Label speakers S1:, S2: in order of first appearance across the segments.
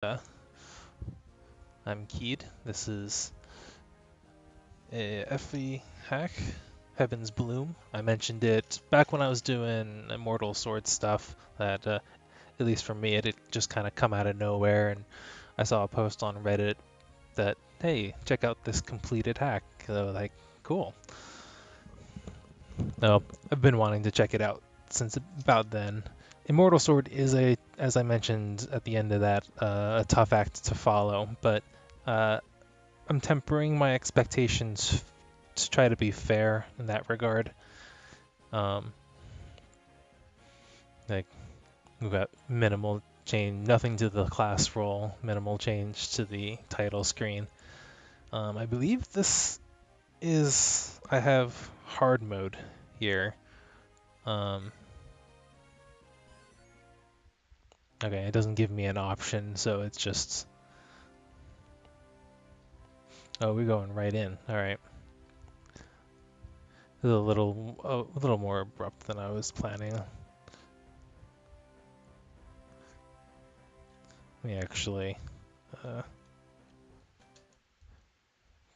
S1: Uh, I'm Kied. This is a FE hack, Heaven's Bloom. I mentioned it back when I was doing Immortal Sword stuff. That at least for me, it had just kind of come out of nowhere, and I saw a post on Reddit that, hey, check out this completed hack. So like, cool. No, I've been wanting to check it out since about then. Immortal Sword is as I mentioned at the end of that, a tough act to follow, but uh, I'm tempering my expectations to try to be fair in that regard. Um, like we've got minimal change, nothing to the class role, minimal change to the title screen. I believe this is I have hard mode here. Um, okay, it doesn't give me an option, so it's just we're going right in. All right, it's a little more abrupt than I was planning. Let me actually uh,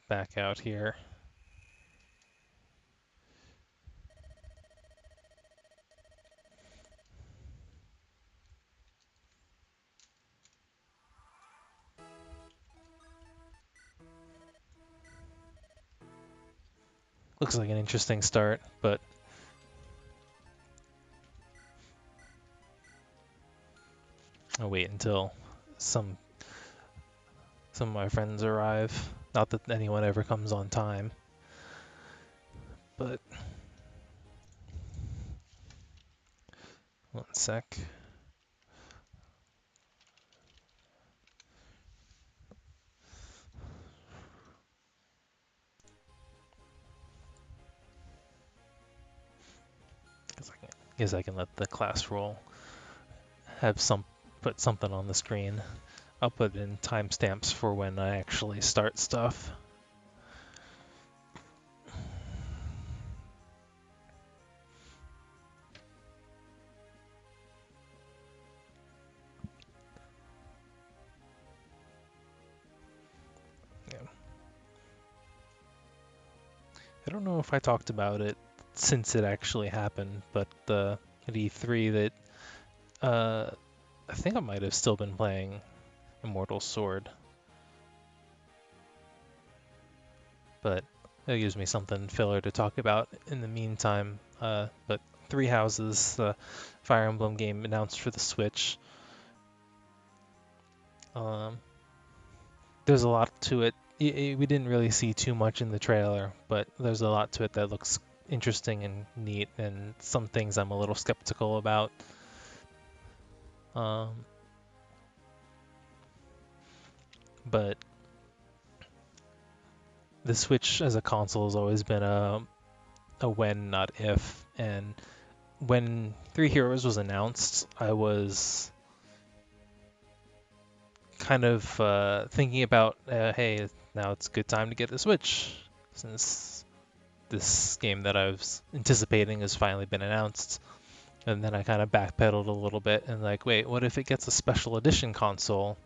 S1: back out here. Looks like an interesting start, but I'll wait until some some of my friends arrive. Not that anyone ever comes on time, but one sec. Guess I can let the class roll have put something on the screen. I'll put in timestamps for when I actually start stuff. Yeah. I don't know if I talked about it since it actually happened, but at E3 that I think I might have still been playing Immortal Sword, but it gives me something filler to talk about in the meantime. But Three Houses, the Fire Emblem game announced for the Switch. Um, there's a lot to it. We didn't really see too much in the trailer, but there's a lot to it that looks interesting and neat, and some things I'm a little skeptical about. Um, but the Switch as a console has always been a when, not if. And when Three Heroes was announced, I was kind of thinking about, hey, now it's a good time to get a Switch, since this game that I was anticipating has finally been announced. And then I kind of backpedaled a little bit and like, wait, what if it gets a special edition console?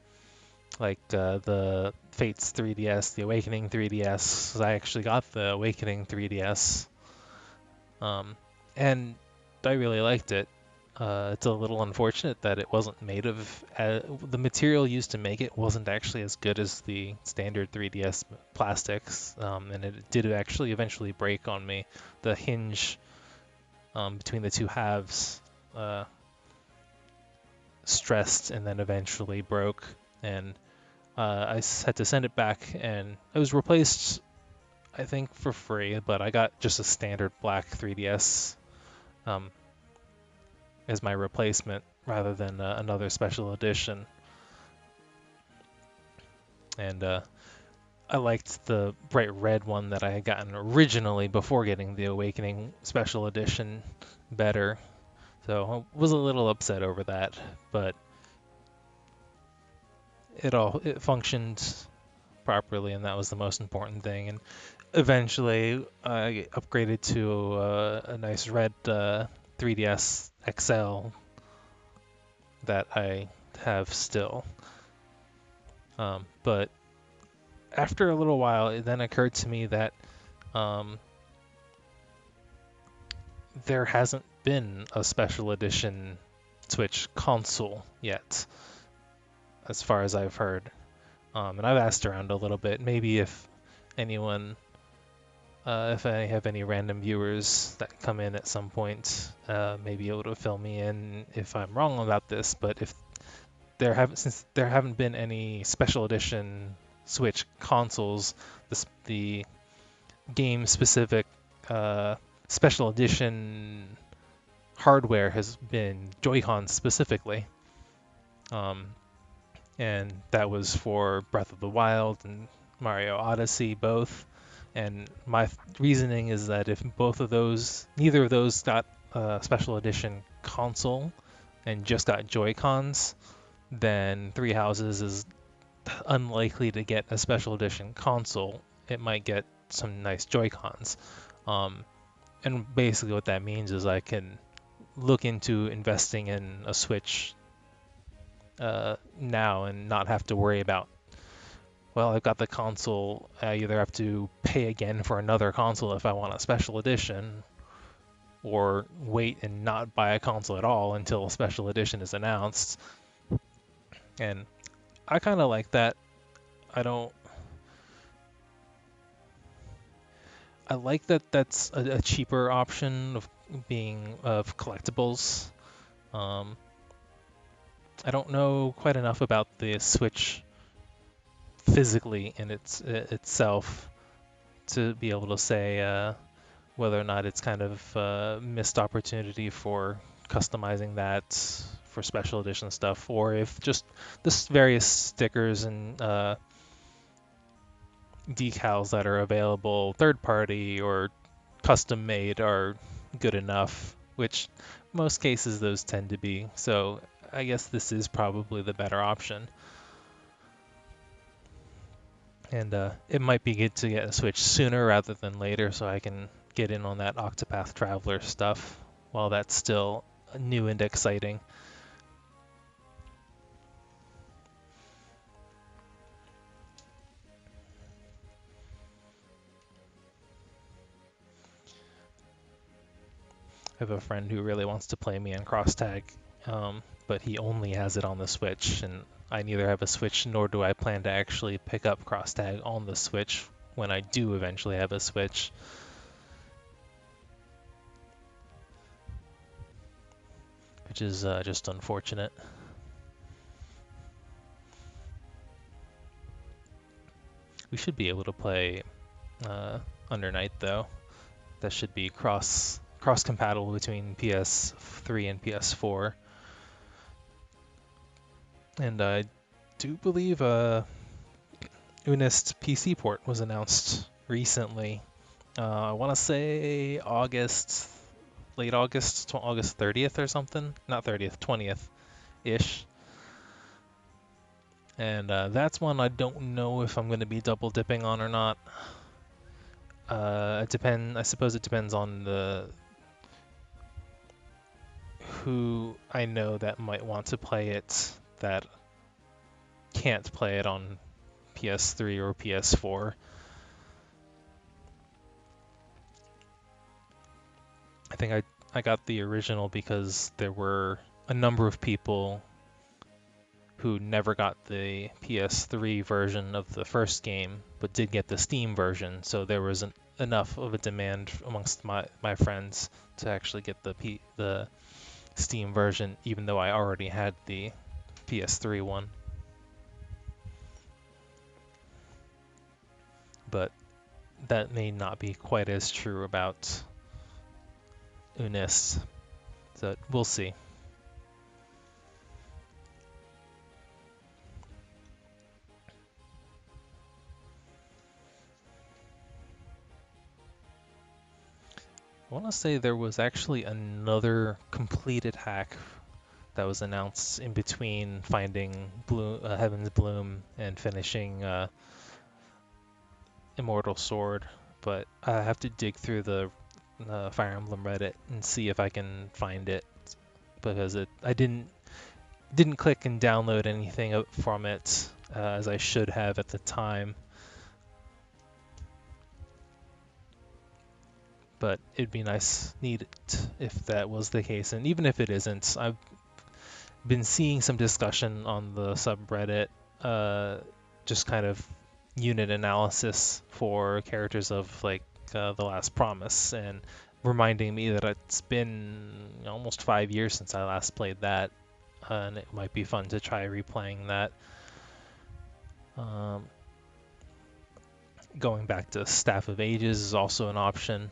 S1: Like the Fates 3DS, the Awakening 3DS. 'Cause I actually got the Awakening 3DS, and I really liked it. It's a little unfortunate that it wasn't made of the material used to make it wasn't actually as good as the standard 3DS plastics, and it did actually eventually break on me. The hinge between the two halves uh, stressed and then eventually broke, and I had to send it back, and it was replaced, I think, for free, but I got just a standard black 3DS um, as my replacement rather than another special edition. And I liked the bright red one that I had gotten originally before getting the Awakening special edition better. So I was a little upset over that, but it functioned properly, and that was the most important thing. And eventually, I upgraded to a nice red 3DS XL that I have still. But after a little while, it then occurred to me that um, there hasn't been a special edition Switch console yet, as far as I've heard. And I've asked around a little bit. Maybe if anyone, if I have any random viewers that come in at some point, may be able to fill me in if I'm wrong about this. But if since there haven't been any special edition Switch consoles, the game-specific special edition hardware has been Joy-Cons specifically. And that was for Breath of the Wild and Mario Odyssey both. And my reasoning is that if neither of those got a special edition console and just got Joy-Cons, then Three Houses is unlikely to get a special edition console. It might get some nice Joy-Cons. And basically what that means is I can look into investing in a Switch now and not have to worry about, well, I've got the console, I either have to pay again for another console if I want a special edition, or wait and not buy a console at all until a special edition is announced. And I kind of like that. I like that that's a cheaper option of collectibles. I don't know quite enough about the Switch physically in itself to be able to say whether or not it's kind of a missed opportunity for customizing that for special edition stuff, or if just the various stickers and decals that are available third party or custom made are good enough, which most cases those tend to be. So I guess this is probably the better option. And it might be good to get a Switch sooner rather than later so I can get in on that Octopath Traveler stuff while that's still new and exciting. I have a friend who really wants to play me in Cross Tag, but he only has it on the Switch, and I neither have a Switch nor do I plan to actually pick up Cross Tag on the Switch when I do eventually have a Switch. Which is just unfortunate. We should be able to play Under Night though. That should be cross compatible between PS3 and PS4. And I do believe Unist PC port was announced recently. I want to say late August, August 30th or something. Not 30th, 20th-ish. And that's one I don't know if I'm going to be double dipping on or not. I suppose it depends on who I know that might want to play it that can't play it on PS3 or PS4. I think I got the original because there were a number of people who never got the PS3 version of the first game, but did get the Steam version, so there wasn't enough of a demand amongst my friends to actually get the Steam version, even though I already had the PS3 one. But that may not be quite as true about Unis, so we'll see. I want to say there was actually another completed hack that was announced in between finding Heaven's Bloom and finishing Immortal Sword, but I have to dig through the Fire Emblem Reddit and see if I can find it, because I didn't click and download anything from it as I should have at the time. But it'd be neat if that was the case. And even if it isn't, I've been seeing some discussion on the subreddit, just kind of unit analysis for characters of like The Last Promise, and reminding me that it's been almost 5 years since I last played that, and it might be fun to try replaying that. Um, Going back to Staff of Ages is also an option.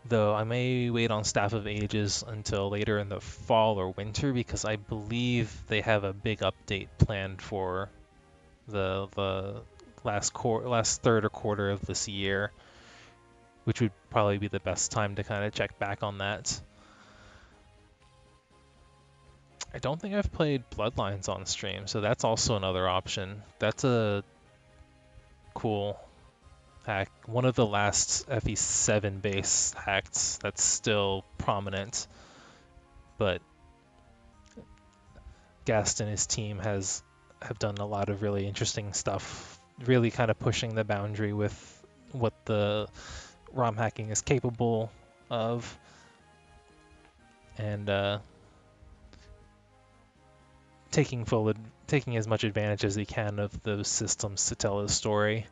S1: Though I may wait on Staff of Ages until later in the fall or winter, because I believe they have a big update planned for the last third or quarter of this year, which would probably be the best time to kind of check back on that. I don't think I've played Bloodlines on stream, so that's also another option. That's a cool hack. One of the last FE7 base hacks that's still prominent, but Gast and his team have done a lot of really interesting stuff, really kind of pushing the boundary with what the ROM hacking is capable of, and taking as much advantage as he can of those systems to tell his story.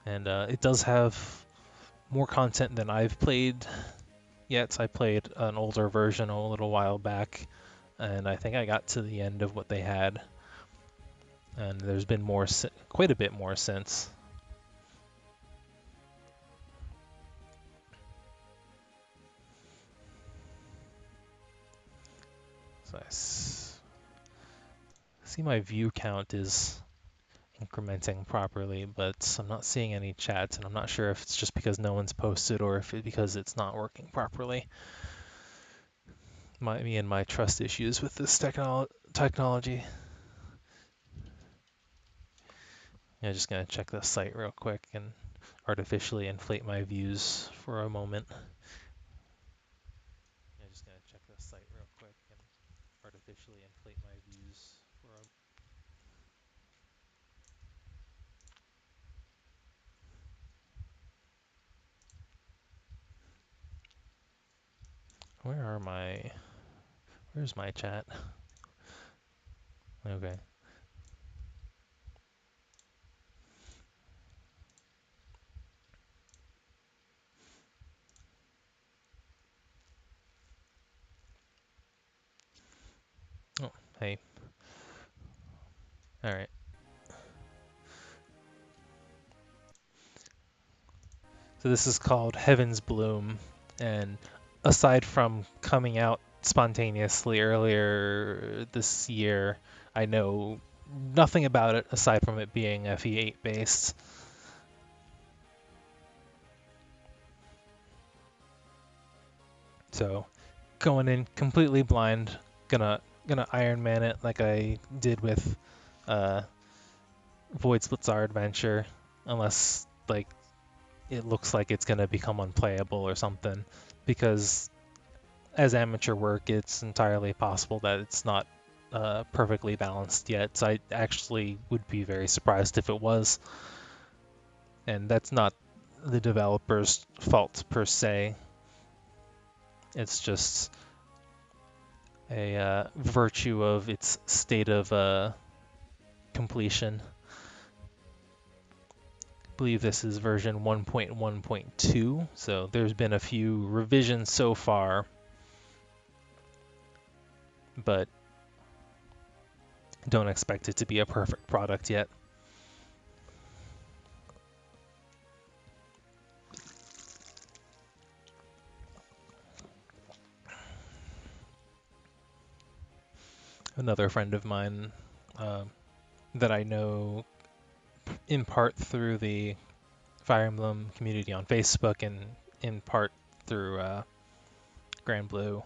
S1: And it does have more content than I've played yet. I played an older version a little while back, and I think I got to the end of what they had. And there's been quite a bit more since. So I see my view count is incrementing properly, but I'm not seeing any chats, and I'm not sure if it's just because no one's posted or if it's because it's not working properly. Me and my trust issues with this technology. I'm just gonna check the site real quick and artificially inflate my views for a moment. I'm just gonna check the site real quick and artificially inflate my views for a Where's my chat? Okay. Oh, hey. All right. So this is called Heaven's Bloom, and aside from coming out spontaneously earlier this year, I know nothing about it aside from it being FE8 based. So going in completely blind, gonna Iron Man it like I did with Void Split's adventure, unless like it looks like it's gonna become unplayable or something, because as amateur work, it's entirely possible that it's not perfectly balanced yet. So I actually would be very surprised if it was, and that's not the developer's fault per se. It's just a virtue of its state of completion. I believe this is version 1.1.2, so there's been a few revisions so far, but don't expect it to be a perfect product yet. Another friend of mine that I know in part through the Fire Emblem community on Facebook and in part through Grand Blue,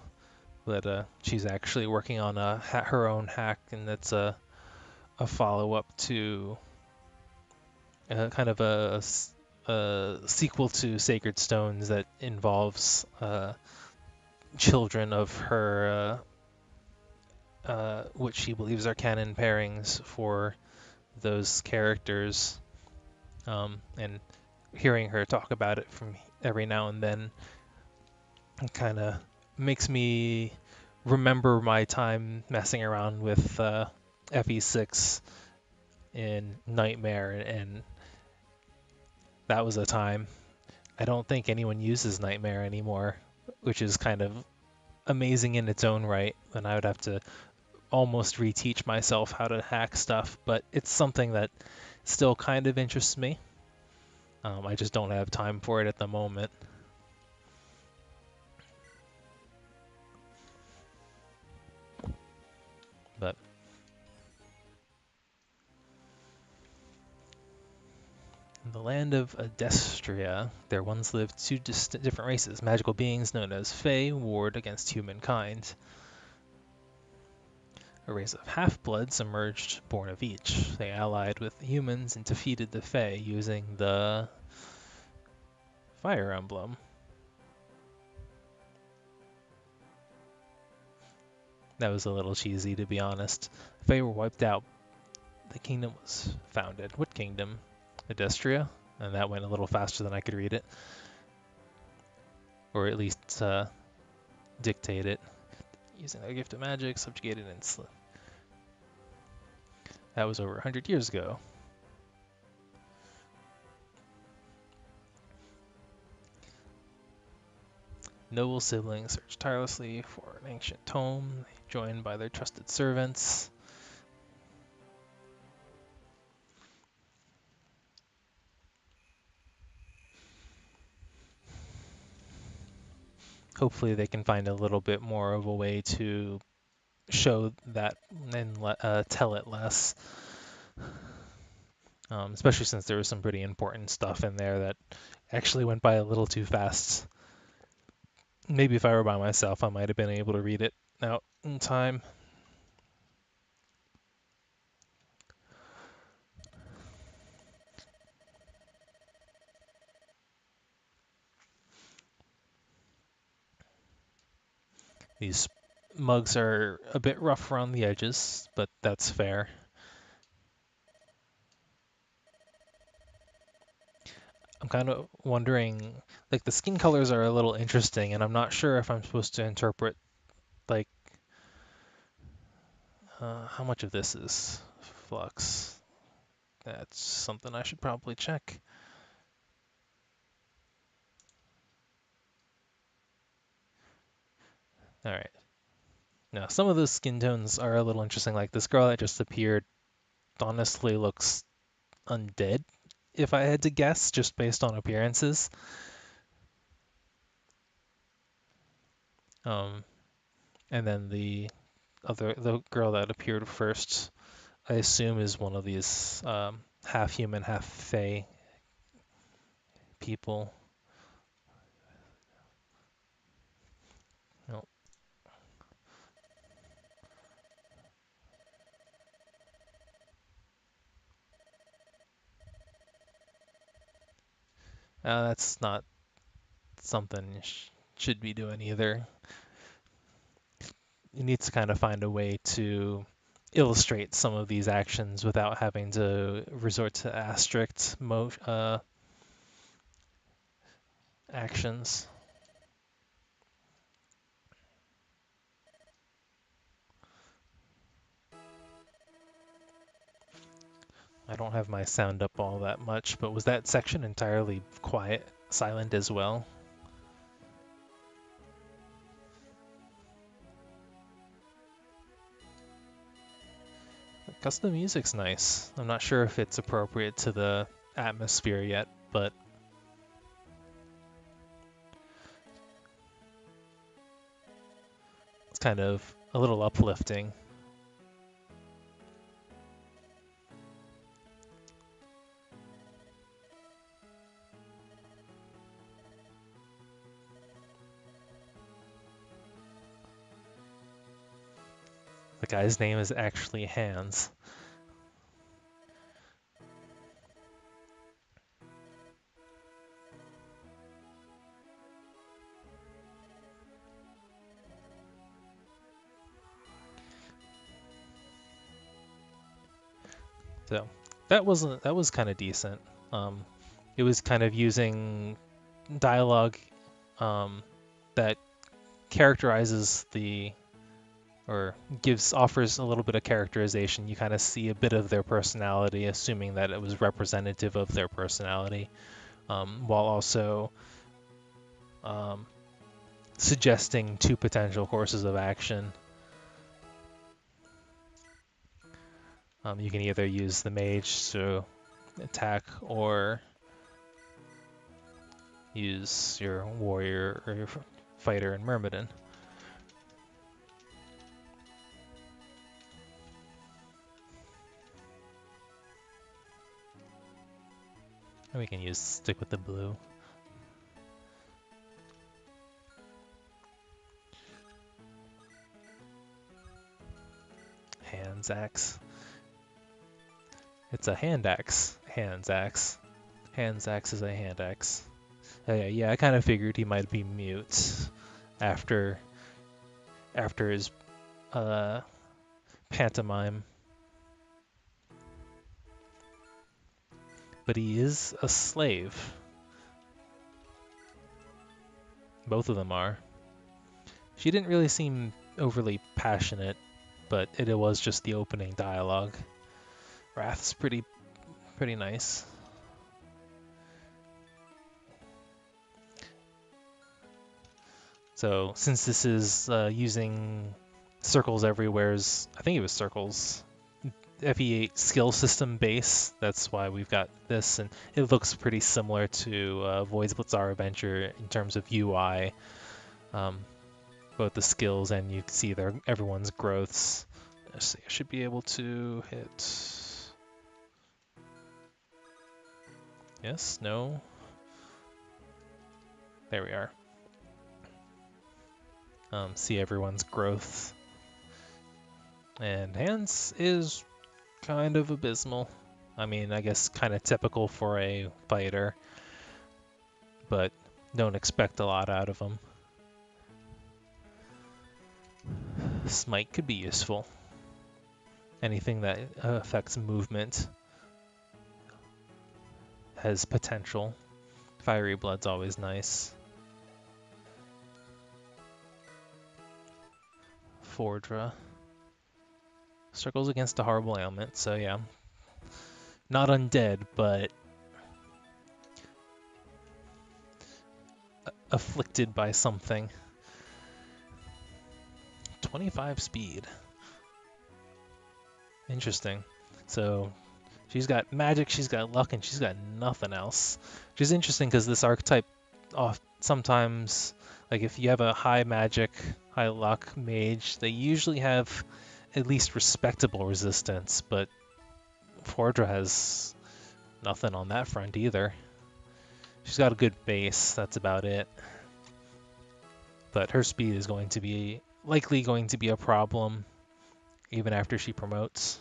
S1: that she's actually working on her own hack, and that's a follow-up to kind of a sequel to Sacred Stones that involves children of her what she believes are canon pairings for those characters, and hearing her talk about it from every now and then kind of makes me remember my time messing around with FE6 in Nightmare, and that was a time. I don't think anyone uses Nightmare anymore, which is kind of amazing in its own right, and I would have to almost reteach myself how to hack stuff, but it's something that still kind of interests me. I just don't have time for it at the moment. But in the land of Adestria, there once lived two different races, magical beings known as Fae, warred against humankind. A race of half-bloods emerged, born of each. They allied with humans and defeated the Fae using the Fire Emblem. That was a little cheesy, to be honest. The Fae were wiped out. The kingdom was founded. What kingdom? Adestria? And that went a little faster than I could read it. Or at least dictate it. Using their gift of magic, subjugated and that was over 100 years ago. Noble siblings search tirelessly for an ancient tome, joined by their trusted servants. Hopefully they can find a little bit more of a way to show that and tell it less. Especially since there was some pretty important stuff in there that actually went by a little too fast. Maybe if I were by myself, I might have been able to read it out in time. These mugs are a bit rough around the edges, but that's fair. I'm kind of wondering, like the skin colors are a little interesting, and I'm not sure if I'm supposed to interpret like how much of this is flux. That's something I should probably check. All right. Now, some of those skin tones are a little interesting. Like this girl that just appeared honestly looks undead, if I had to guess, just based on appearances. Um, and then the girl that appeared first, I assume is one of these half human, half fae people. No, that's not something you should be doing either. You need to kind of find a way to illustrate some of these actions without having to resort to asterisk actions. I don't have my sound up all that much, but was that section entirely quiet, silent as well? The custom music's nice. I'm not sure if it's appropriate to the atmosphere yet, but it's kind of a little uplifting. The guy's name is actually Hans. So that was kind of decent. It was kind of using dialogue that characterizes or offers a little bit of characterization. You kind of see a bit of their personality, assuming that it was representative of their personality, while also suggesting two potential courses of action. You can either use the mage to attack or use your warrior or your fighter and Myrmidon. And we can stick with the blue. Hands axe. It's a hand axe. Hands axe. Hands axe is a hand axe. Yeah, I kind of figured he might be mute after his pantomime. But he is a slave. Both of them are. She didn't really seem overly passionate, but it was just the opening dialogue. Wrath's pretty nice. So since this is using Circles Everywhere's, I think it was Circles, FE8 skill system base, that's why we've got this, and it looks pretty similar to Void's Blitzar Adventure in terms of UI, both the skills and you can see everyone's growths. Let's see, I should be able to hit. Yes, no. There we are. See everyone's growth. And hands is kind of abysmal. I mean, I guess kind of typical for a fighter, but don't expect a lot out of them. Smite could be useful. Anything that affects movement has potential. Fiery Blood's always nice. Fordra. Struggles against a horrible ailment, so yeah. Not undead, but afflicted by something. 25 speed. Interesting. So she's got magic, she's got luck, and she's got nothing else. Which is interesting because this archetype sometimes, like if you have a high magic, high luck mage, they usually have at least respectable resistance, but Fordra has nothing on that front either. She's got a good base, that's about it. But her speed is likely going to be a problem even after she promotes.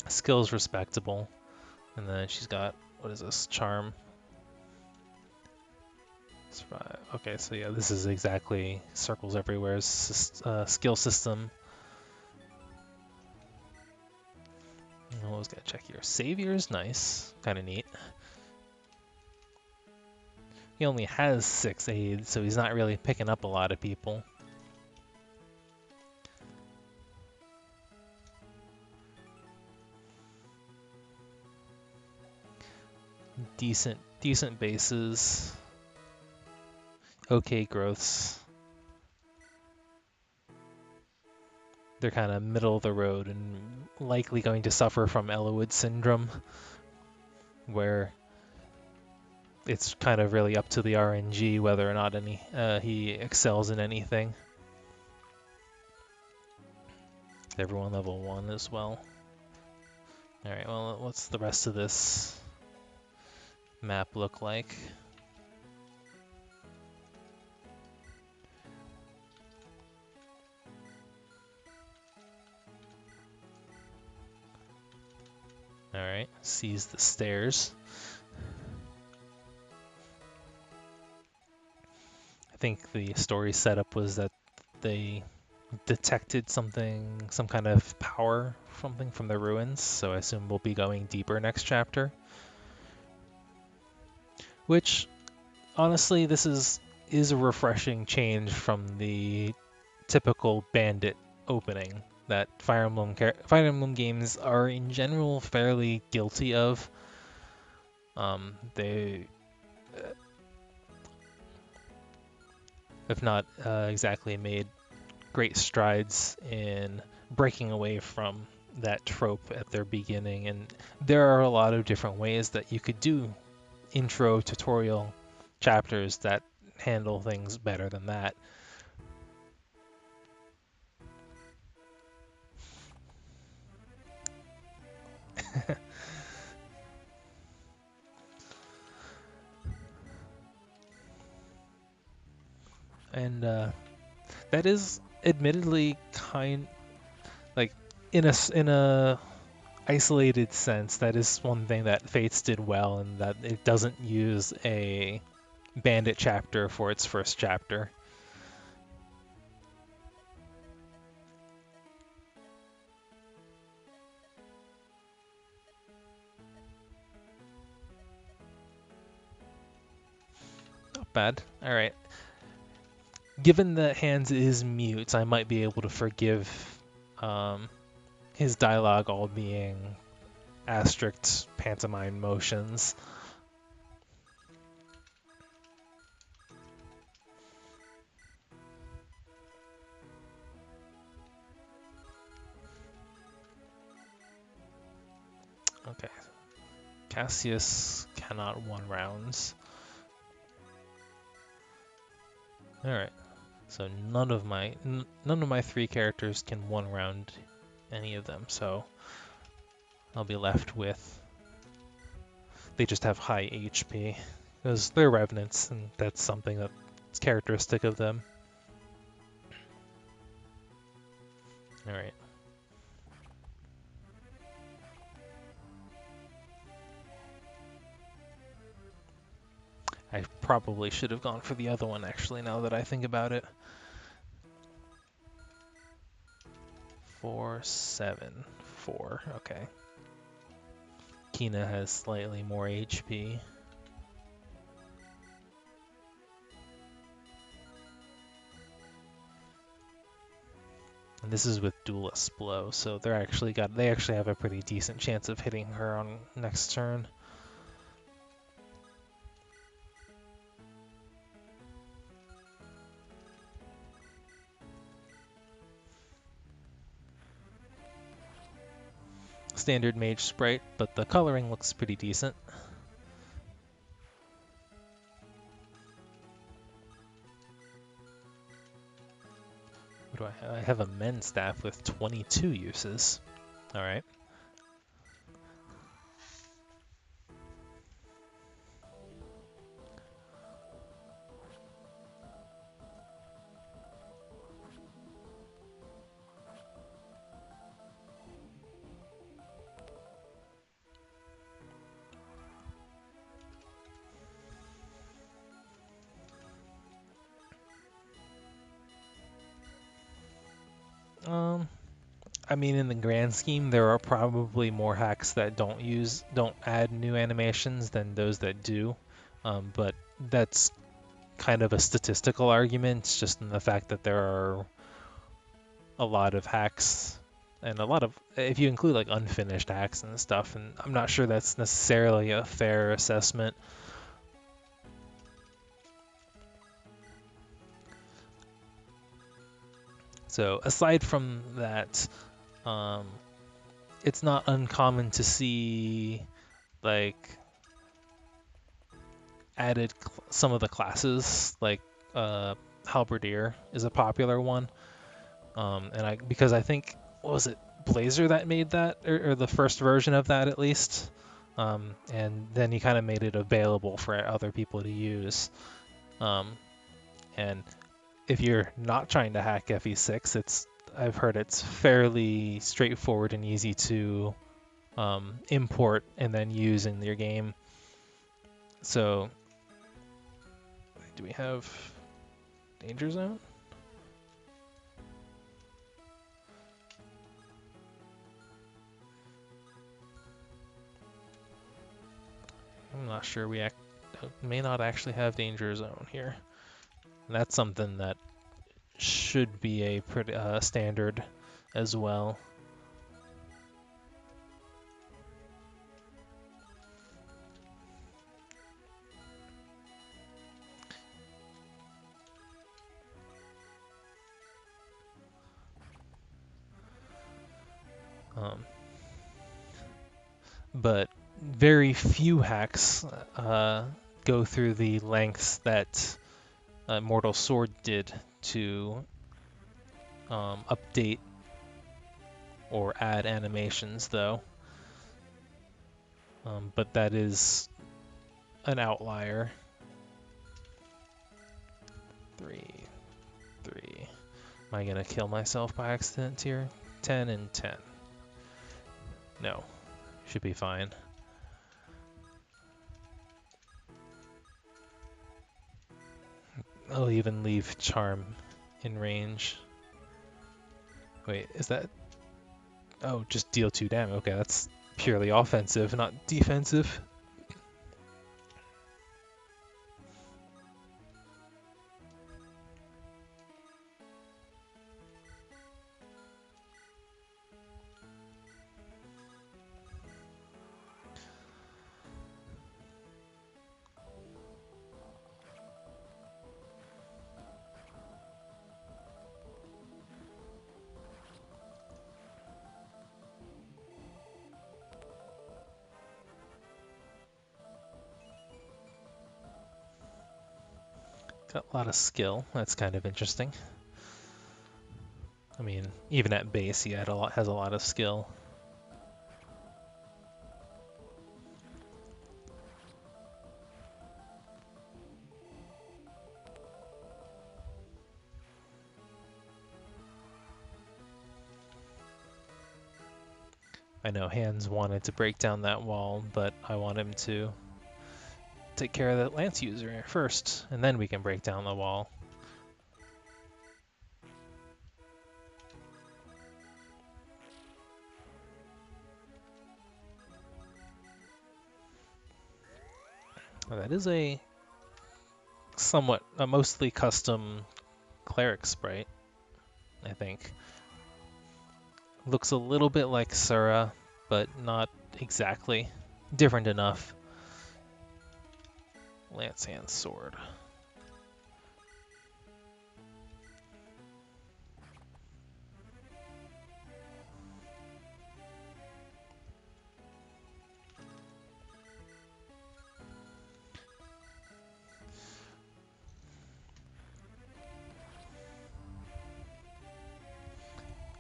S1: Skill's respectable. And then she's got, what is this, charm? Survive. Okay, so yeah, this is exactly Circles Everywhere's skill system. I always gotta check here. Savior's nice, kind of neat. He only has 6 aids, so he's not really picking up a lot of people. Decent bases. Okay growths. They're kind of middle of the road and likely going to suffer from Elowood syndrome, where it's kind of really up to the RNG whether or not he excels in anything. Everyone level 1 as well. Alright, well, what's the rest of this map look like? Alright, sees the stairs. I think the story setup was that they detected some kind of power something from the ruins, so I assume we'll be going deeper next chapter. Which, honestly, this is a refreshing change from the typical bandit opening that Fire Emblem games are in general fairly guilty of. They have not exactly made great strides in breaking away from that trope at their beginning, and there are a lot of different ways that you could do intro tutorial chapters that handle things better than that. And that is admittedly like in a isolated sense, that is one thing that Fates did well, and that it doesn't use a bandit chapter for its first chapter. Not bad. All right. Given that Hans is mute, I might be able to forgive his dialogue all being asterisk pantomime motions. Okay. Cassius cannot one rounds. All right. So none of my three characters can one round any of them. So I'll be left with, they just have high HP because they're revenants, and that's something that's characteristic of them. All right. I probably should have gone for the other one, actually, now that I think about it. 4, 7, 4. Okay. Kina has slightly more HP. And this is with Duelist Blow, so they actually have a pretty decent chance of hitting her on next turn. Standard mage sprite, but the coloring looks pretty decent. What do I have? I have a Men's Staff with 22 uses. Alright. I mean, in the grand scheme, there are probably more hacks that don't add new animations than those that do. But that's kind of a statistical argument, just in the fact that there are a lot of hacks and a lot of, if you include like unfinished hacks and stuff, and I'm not sure that's necessarily a fair assessment. So aside from that, it's not uncommon to see like added some of the classes, like Halberdier is a popular one, and because I think, what was it, Blazer that made that, or the first version of that at least, and then he kind of made it available for other people to use, and if you're not trying to hack FE6, I've heard it's fairly straightforward and easy to import and then use in your game. So, do we have Danger Zone? sure we may not actually have danger zone here. And that's something that should be a pretty standard as well. But very few hacks go through the lengths that Mortal Sword did to update or add animations, though. But that is an outlier. 3, 3. Am I gonna kill myself by accident here? 10 and 10. No, should be fine. I'll even leave Charm in range. Wait, is that... Oh, just deal 2 damage. Okay, that's purely offensive, not defensive. Got a lot of skill. That's kind of interesting. I mean, even at base, he has a lot of skill. I know Hans wanted to break down that wall, but I want him to take care of the Lance user first, and then we can break down the wall. Well, that is a mostly custom cleric sprite, I think. Looks a little bit like Sura, but not exactly. Different enough. Lance hand sword.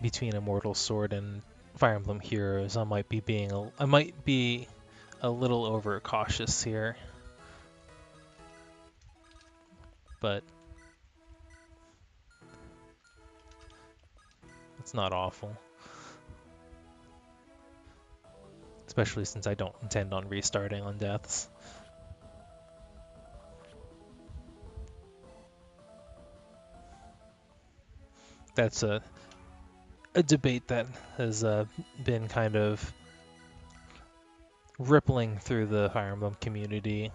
S1: Between Immortal Sword and Fire Emblem Heroes, I might be a little overcautious here, but it's not awful. Especially since I don't intend on restarting on deaths. That's a debate that has been kind of rippling through the Fire Emblem community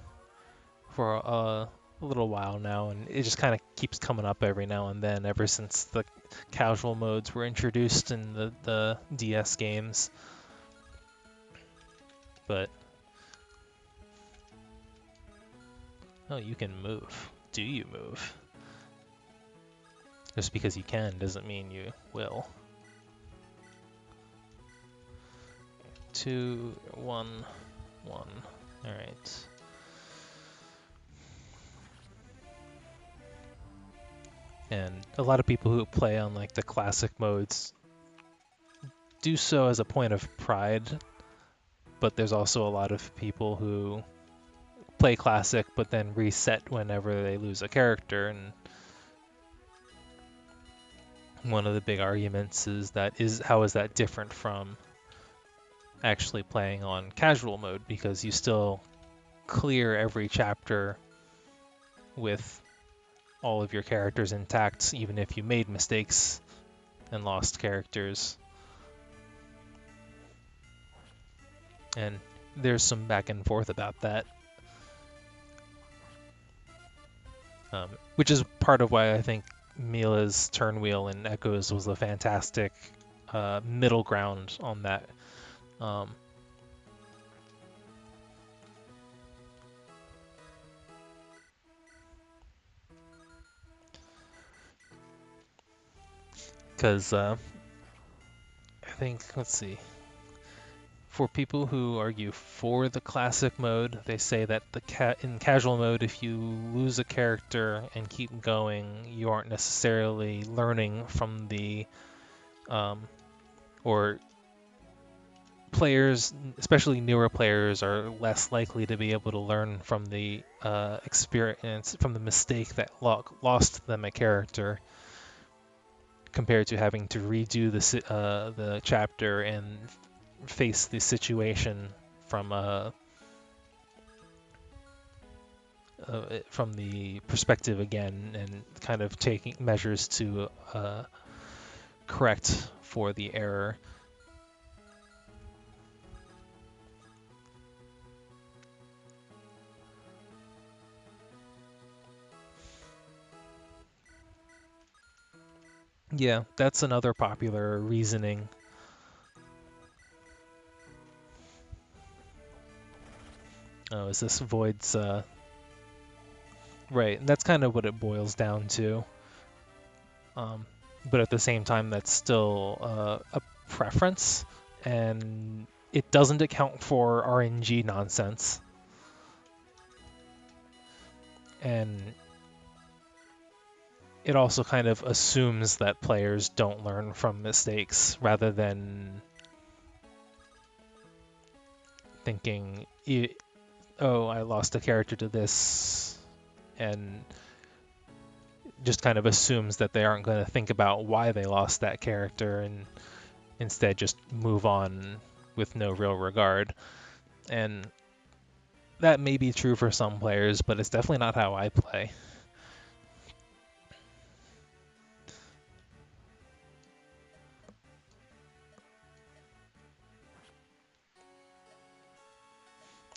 S1: for a little while now, and it just kind of keeps coming up every now and then ever since the casual modes were introduced in the DS games. But oh, you can move. Do you move? Just because you can doesn't mean you will. 2, 1, 1. All right. And a lot of people who play on like the classic modes do so as a point of pride, but there's also a lot of people who play classic but then reset whenever they lose a character, and one of the big arguments is how is that different from actually playing on casual mode, because you still clear every chapter with all of your characters intact, even if you made mistakes and lost characters. And there's some back and forth about that. which is part of why I think Mila's turn wheel and Echoes was a fantastic middle ground on that. Um, because I think, let's see, for people who argue for the classic mode, they say that in casual mode, if you lose a character and keep going, you aren't necessarily learning from the um, or players, especially newer players, are less likely to be able to learn from the experience, from the mistake that lost them a character, compared to having to redo the chapter and face the situation from from the perspective again, and kind of taking measures to correct for the error. Yeah, that's another popular reasoning. Oh, is this Void's right? And that's kind of what it boils down to. But at the same time, that's still a preference, and it doesn't account for RNG nonsense. And it also kind of assumes that players don't learn from mistakes rather than thinking, oh, I lost a character to this, and just kind of assumes that they aren't going to think about why they lost that character and instead just move on with no real regard. And that may be true for some players, but it's definitely not how I play.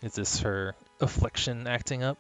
S1: Is this her affliction acting up?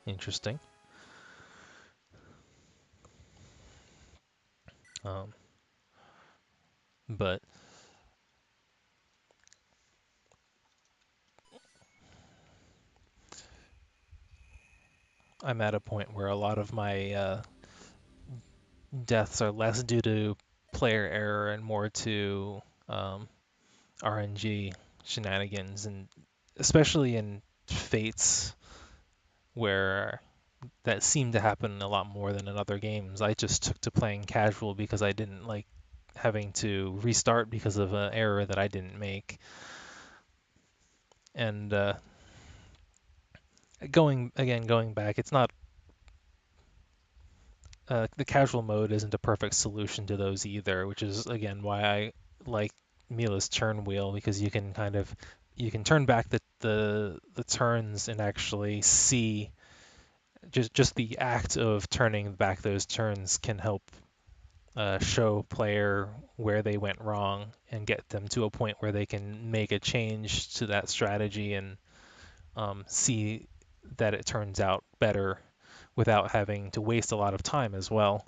S1: Interesting. Um, but I'm at a point where a lot of my deaths are less due to player error and more to RNG shenanigans, and especially in Fates, where that seemed to happen a lot more than in other games. I just took to playing casual because I didn't like having to restart because of an error that I didn't make. And going back, it's not the casual mode isn't a perfect solution to those either, which is again why I like Mila's turn wheel, because you can turn back the turns and actually see just the act of turning back those turns can help show player where they went wrong and get them to a point where they can make a change to that strategy and see that it turns out better without having to waste a lot of time as well.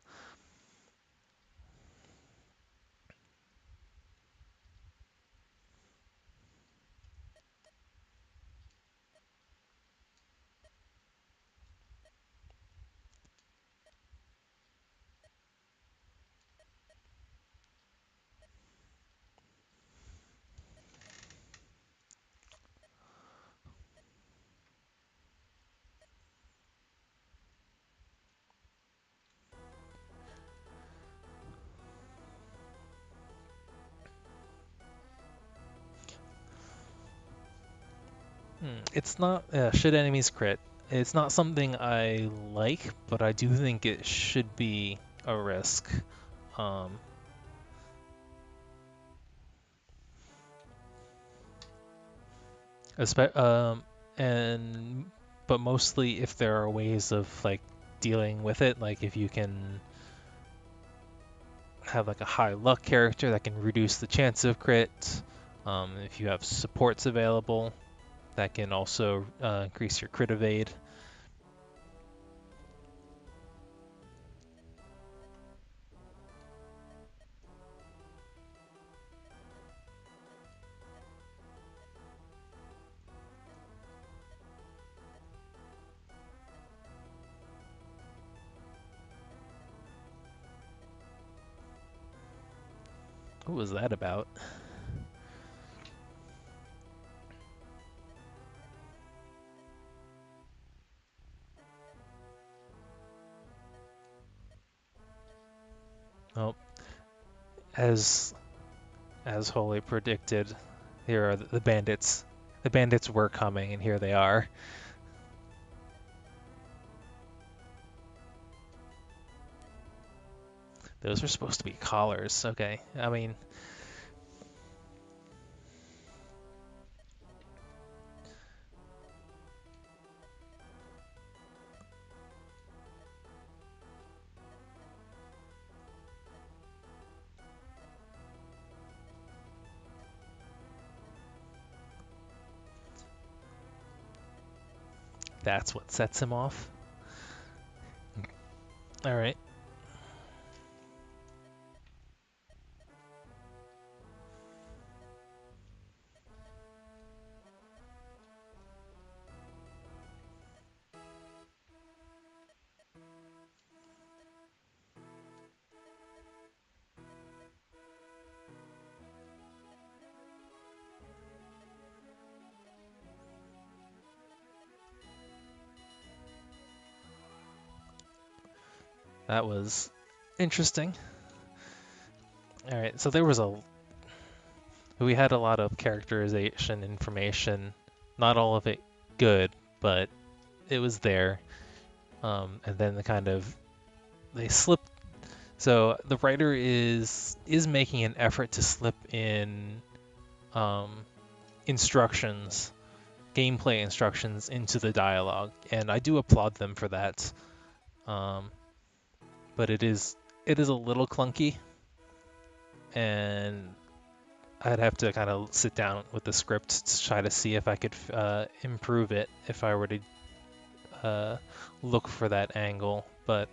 S1: It's not should enemies crit. It's not something I like, but I do think it should be a risk. Um, espe- um, and but mostly if there are ways of like dealing with it, like if you can have like a high luck character that can reduce the chance of crit. If you have supports available, that can also increase your crit evade. What was that about? Oh, as Holy predicted, here are the bandits. The bandits were coming, and here they are. Those are supposed to be collars. Okay, I mean, that's what sets him off. All right. That was interesting. All right, so we had a lot of characterization information. Not all of it good, but it was there. And then they slipped. So the writer is making an effort to slip in um, instructions, gameplay instructions into the dialogue, and I do applaud them for that. Um, but it is a little clunky, and I'd have to kind of sit down with the script to try to see if I could improve it if I were to uh, look for that angle. But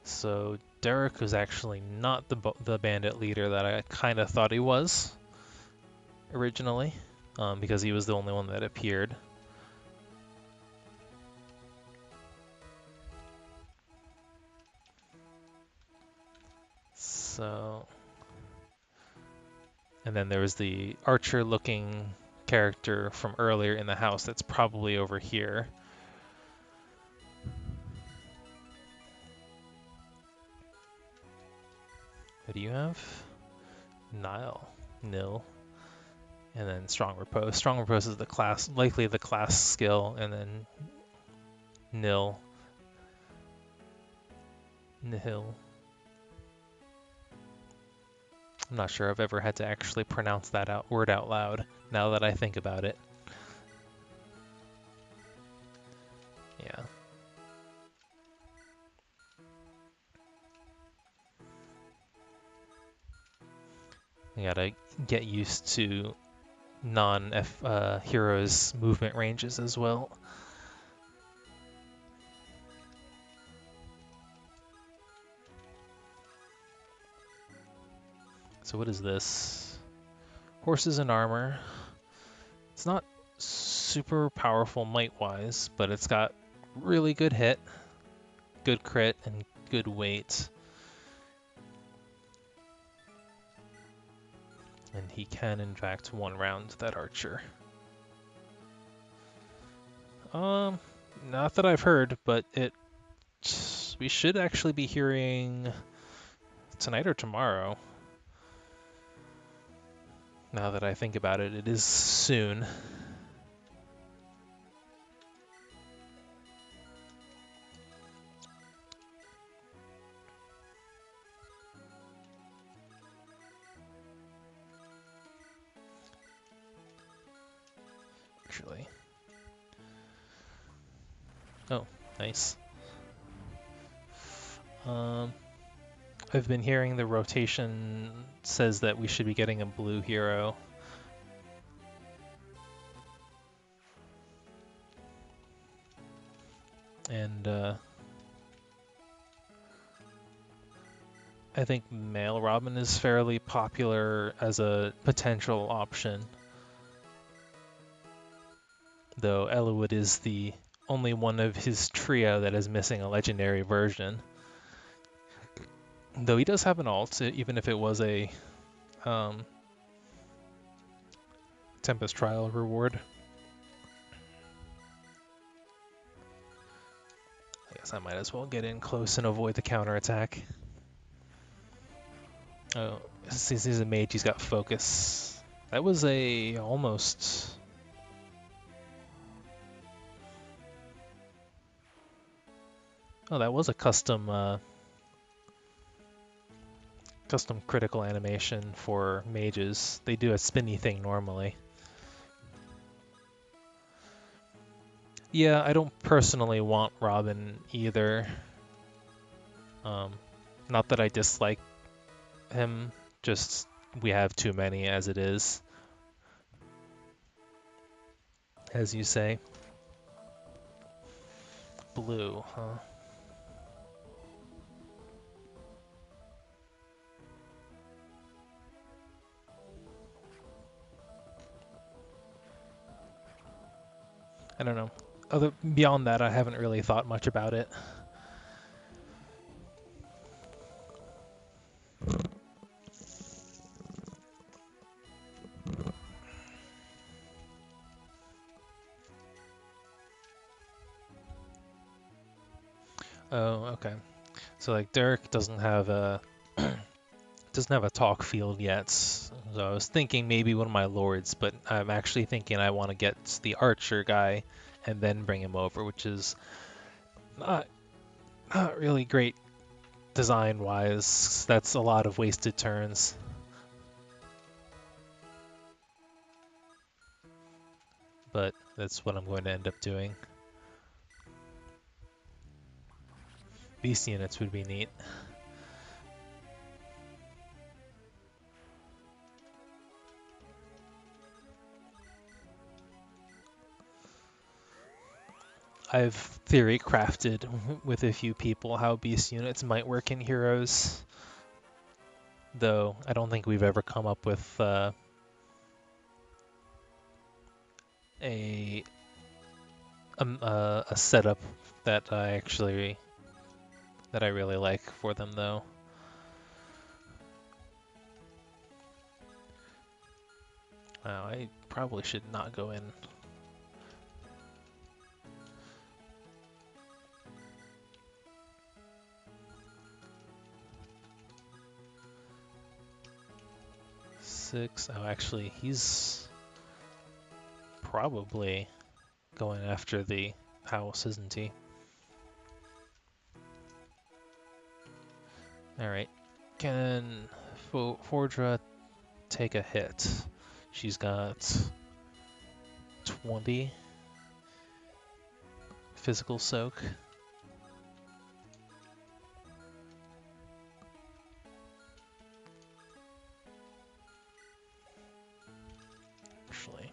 S1: so Derek was actually not the bandit leader that I kind of thought he was originally, because he was the only one that appeared. So, and then there was the archer-looking character from earlier in the house that's probably over here. What do you have? Nil. And then strong repose. Strong repose is likely the class skill, and then nil, nihil. I'm not sure I've ever had to actually pronounce that word out loud. Now that I think about it, yeah. You gotta get used to non-F heroes' movement ranges as well. So what is this? Horses and armor. It's not super powerful might-wise, but it's got really good hit, good crit, and good weight. And he can, in fact, one round that archer. Not that I've heard, but we should actually be hearing tonight or tomorrow. Now that I think about it, it is soon. Actually. Oh, nice. I've been hearing the rotation says that we should be getting a blue hero. And I think male Robin is fairly popular as a potential option. Though Eliwood is the only one of his trio that is missing a legendary version. Though he does have an ult, even if it was a Tempest Trial reward. I guess I might as well get in close and avoid the counterattack. Oh, since he's a mage, he's got focus. That was a almost... Oh, that was a custom custom critical animation for mages. They do a spinny thing normally. Yeah, I don't personally want Robin either. Not that I dislike him, just we have too many as it is. As you say. Blue, huh? I don't know. Beyond that, I haven't really thought much about it. Oh, okay. So like Derek doesn't have a talk field yet. So I was thinking maybe one of my lords, but I'm actually thinking I want to get the archer guy and then bring him over, which is not really great design-wise. That's a lot of wasted turns. But that's what I'm going to end up doing. Beast units would be neat. I've theory crafted with a few people how beast units might work in heroes, though I don't think we've ever come up with a setup that I really like for them though. Wow, I probably should not go in. Oh, actually, he's probably going after the house, isn't he? Alright. Can Fordra take a hit? She's got 20 physical soak. Actually.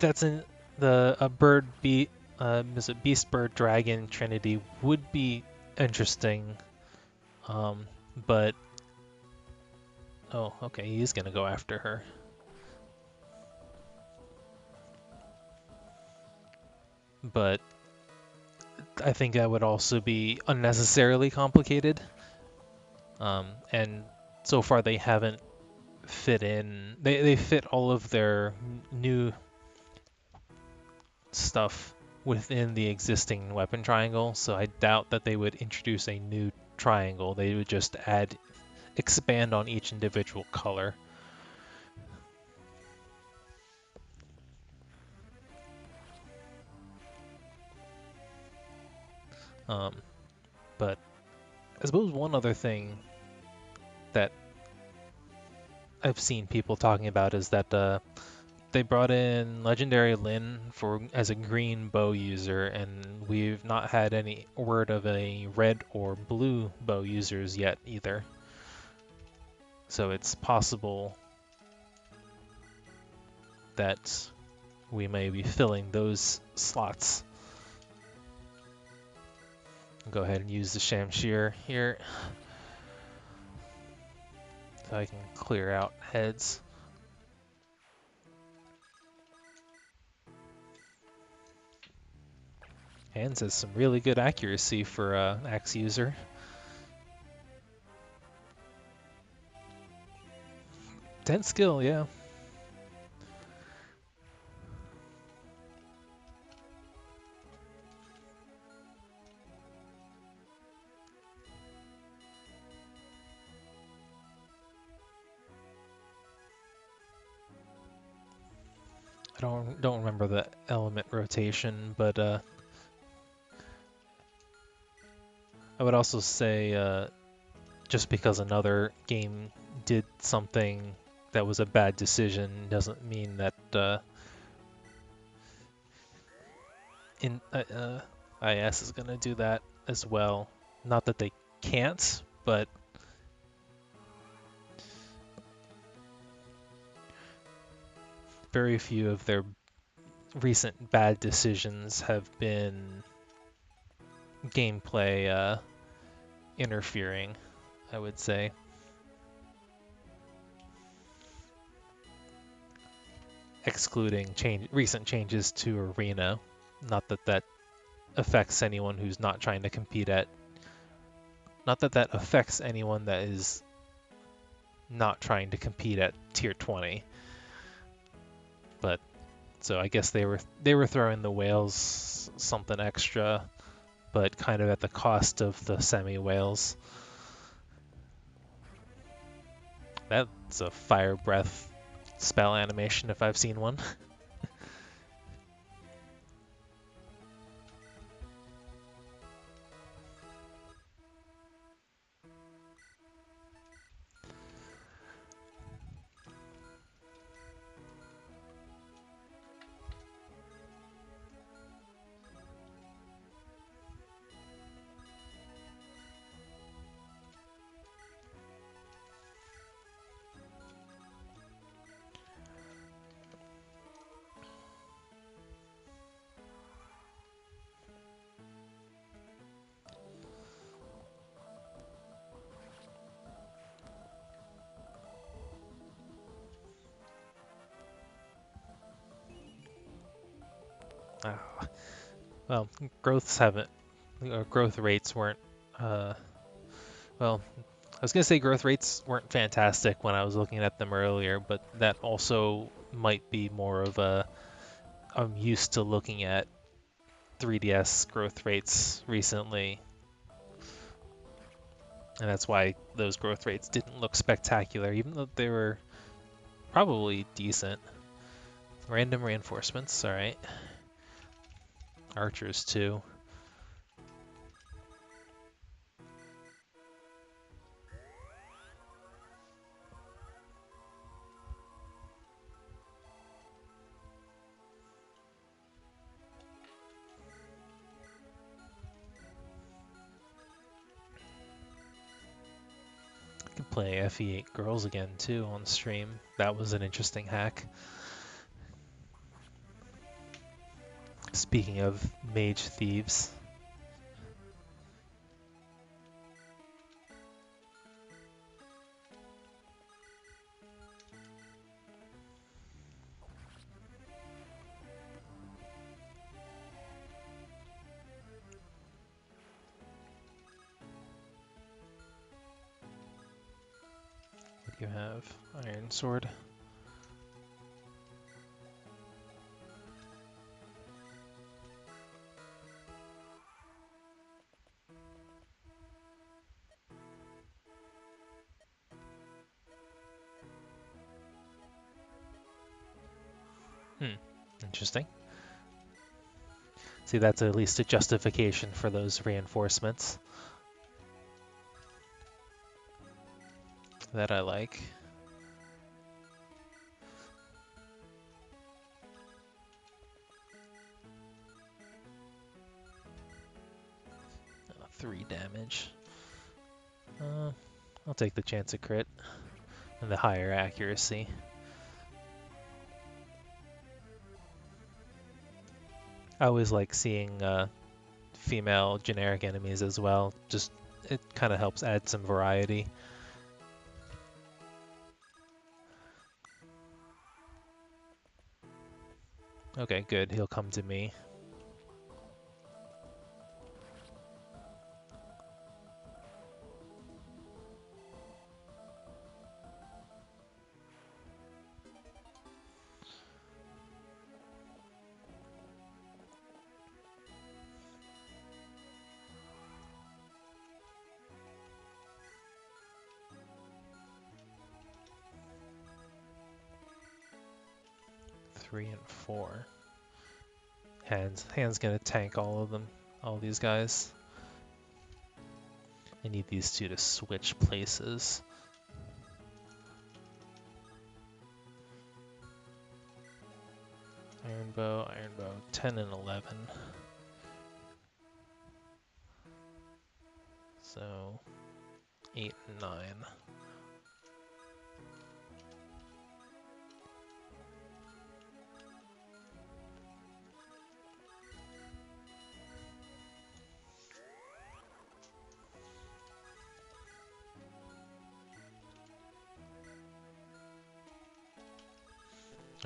S1: That's a bird is it beast bird dragon trinity would be interesting. But oh, okay, he's gonna go after her. But I think that would also be unnecessarily complicated. And so far they haven't fit in. They fit all of their new stuff within the existing weapon triangle, so I doubt that they would introduce a new triangle. They would just expand on each individual color. Um, but I suppose one other thing that I've seen people talking about is that they brought in Legendary Lyn as a green bow user, and we've not had any word of a red or blue bow users yet either. So it's possible that we may be filling those slots. Go ahead and use the Shamshir here so I can clear out heads. Hands has some really good accuracy for axe user. 10 skill, yeah. I don't remember the element rotation, but I would also say just because another game did something that was a bad decision doesn't mean that IS is going to do that as well. Not that they can't, but very few of their recent bad decisions have been gameplay interfering, I would say. Excluding recent changes to Arena. Not that that affects anyone who's not trying to compete at... Not that that affects anyone that is not trying to compete at tier 20. But so I guess they were throwing the whales something extra, but kind of at the cost of the semi-whales. That's a fire breath spell animation if I've seen one. Well, growth rates weren't, well, I was gonna say growth rates weren't fantastic when I was looking at them earlier, but that also might be more of I'm used to looking at 3DS growth rates recently, and that's why those growth rates didn't look spectacular, even though they were probably decent. Random reinforcements, alright. Archers too. I could play FE8 girls again too on stream. That was an interesting hack. Speaking of mage thieves. You have Iron Sword. Interesting. See, that's at least a justification for those reinforcements that I like. Oh, 3 damage. I'll take the chance of crit and the higher accuracy. I always like seeing female generic enemies as well. Just it kind of helps add some variety. Okay, good. He'll come to me. Three and 4. Hand's gonna tank all of them, all these guys. I need these two to switch places. Iron Bow, 10 and 11. So 8 and 9.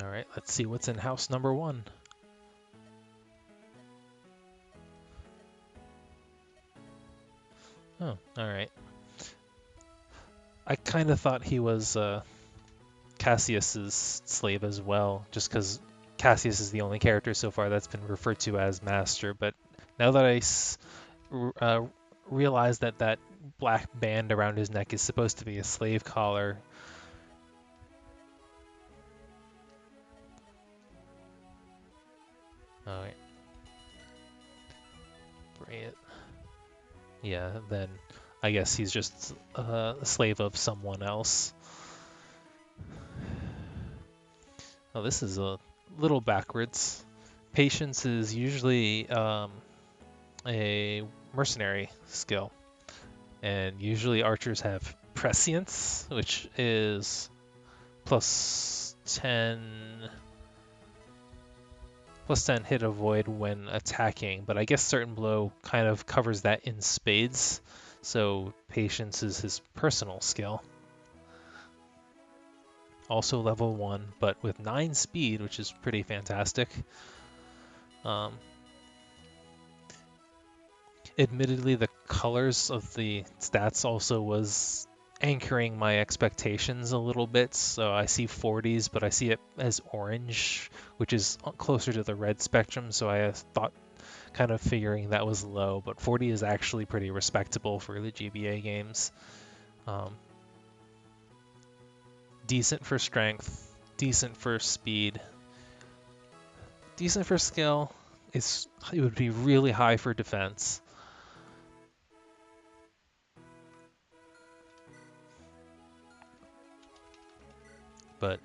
S1: All right, let's see what's in house number 1. Oh, all right. I kind of thought he was Cassius's slave as well, just because Cassius is the only character so far that's been referred to as master. But now that I realize that that black band around his neck is supposed to be a slave collar. All right. Bring it. Yeah, then I guess he's just a slave of someone else. Oh, this is a little backwards. Patience is usually a mercenary skill, and usually archers have prescience, which is plus 10 hit avoid when attacking, but I guess certain blow kind of covers that in spades, so patience is his personal skill. Also level 1, but with 9 speed, which is pretty fantastic. Admittedly, the colors of the stats also was anchoring my expectations a little bit, so I see 40s, but I see it as orange, which is closer to the red spectrum, so I thought kind of figuring that was low, but 40 is actually pretty respectable for the GBA games. Decent for strength, decent for speed, decent for skill. It would be really high for defense. But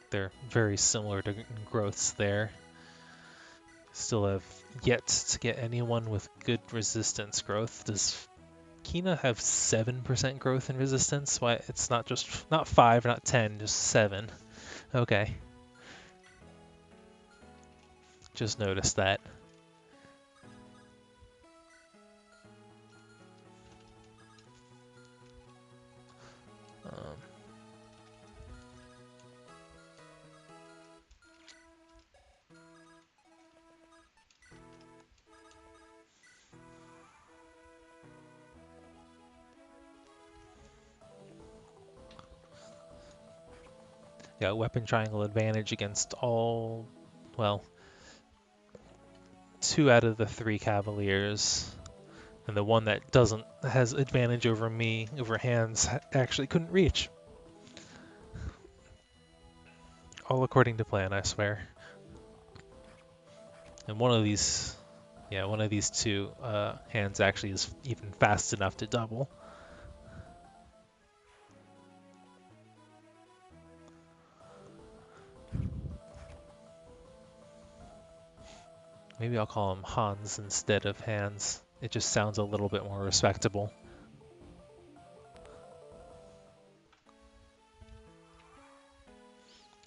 S1: they're very similar to growths there. Still have yet to get anyone with good resistance growth. Does Kina have 7% growth in resistance? Why it's not 5, not 10, just 7. Okay. Just noticed that. Yeah, weapon triangle advantage against all, well, 2 out of the 3 cavaliers. And the one that doesn't has advantage over me, over hands, actually couldn't reach. All according to plan, I swear. And one of these, yeah, one of these 2 hands actually is even fast enough to double. Maybe I'll call him Hans instead of Hans. It just sounds a little bit more respectable.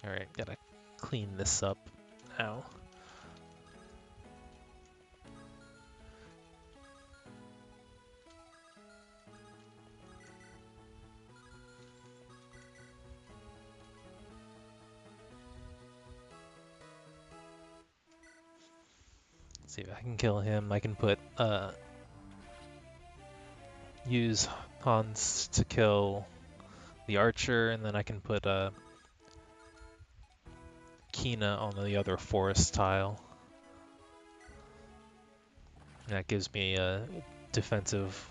S1: Alright, gotta clean this up now. Let's see if I can kill him. I can put use Hans to kill the archer, and then I can put Kina on the other forest tile. That gives me a defensive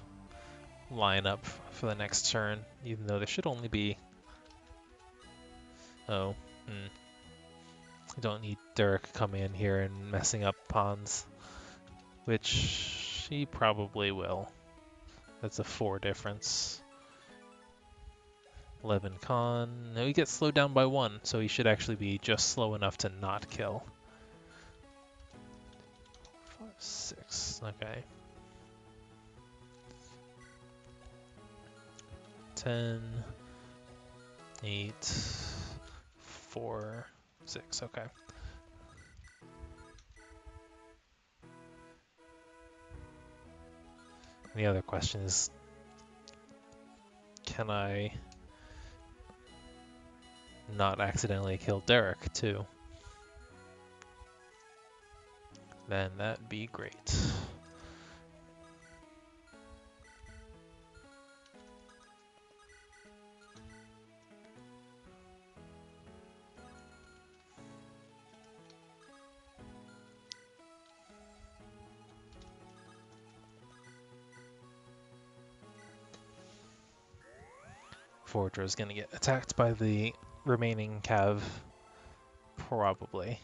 S1: lineup for the next turn, even though there should only be... Oh, I don't need Derek coming in here and messing up pawns, which he probably will. That's a 4 difference. 11 con. No, he gets slowed down by 1, so he should actually be just slow enough to not kill. 5, 6, okay. 10, 8, 4, 6, okay. The other question is, can I not accidentally kill Derek too? Then that'd be great. Forger is gonna get attacked by the remaining cav, probably.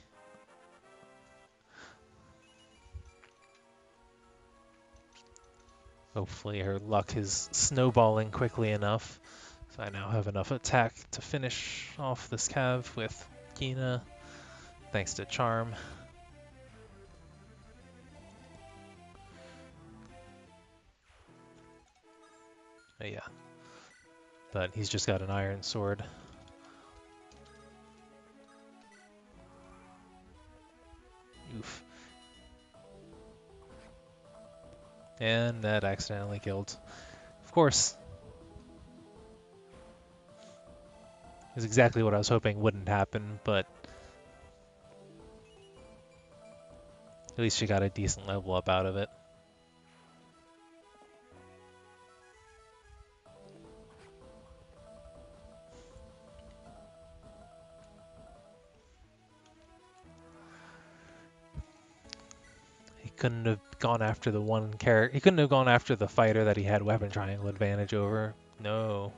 S1: Hopefully her luck is snowballing quickly enough, so I now have enough attack to finish off this cav with Kina, thanks to Charm. But yeah, but he's just got an iron sword. Oof. And that accidentally killed. Of course. Is exactly what I was hoping wouldn't happen, but at least she got a decent level up out of it. He couldn't have gone after the one character. He couldn't have gone after the fighter that he had weapon triangle advantage over. No.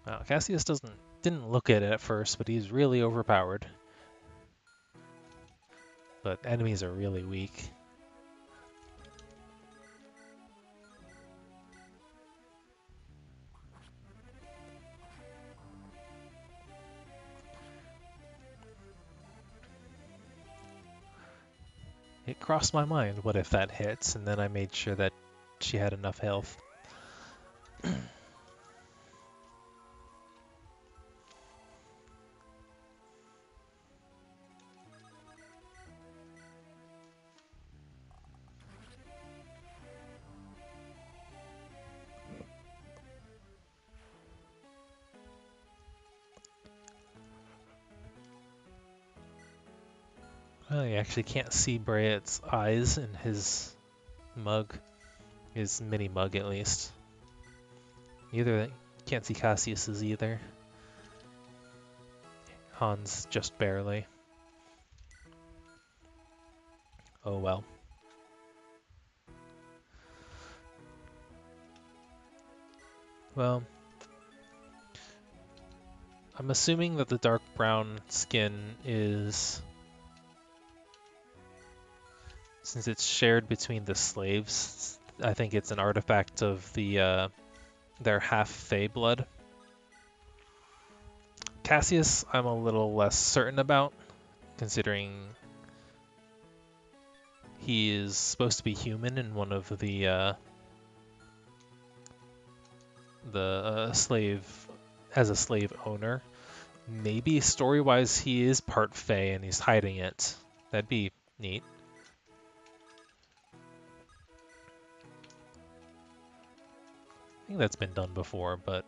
S1: Well, Cassius didn't look at it at first, but he's really overpowered. But enemies are really weak. It crossed my mind, what if that hits? And then I made sure that she had enough health. Well, you actually can't see Brayet's eyes in his mug, his mini mug at least. Either can't see Cassius's either. Hans just barely. Oh well. Well, I'm assuming that the dark brown skin is, since it's shared between the slaves, I think it's an artifact of their half Fey blood. Cassius, I'm a little less certain about, considering he is supposed to be human in one of the slave, as a slave owner. Maybe story-wise he is part Fey and he's hiding it. That'd be neat. I think that's been done before, but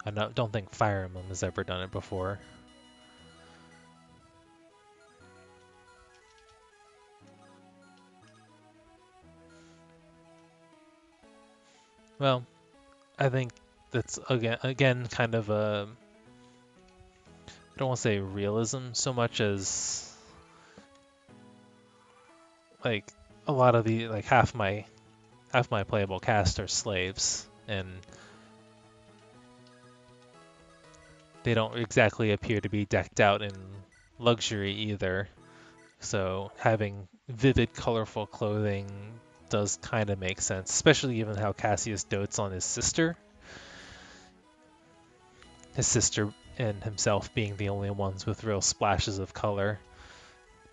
S1: I don't think Fire Emblem has ever done it before. Well, I think that's again kind of a, I don't want to say realism so much as like a lot of the like half my playable cast are slaves, and they don't exactly appear to be decked out in luxury either. So having vivid, colorful clothing does kind of make sense, especially given how Cassius dotes on his sister. His sister and himself being the only ones with real splashes of color.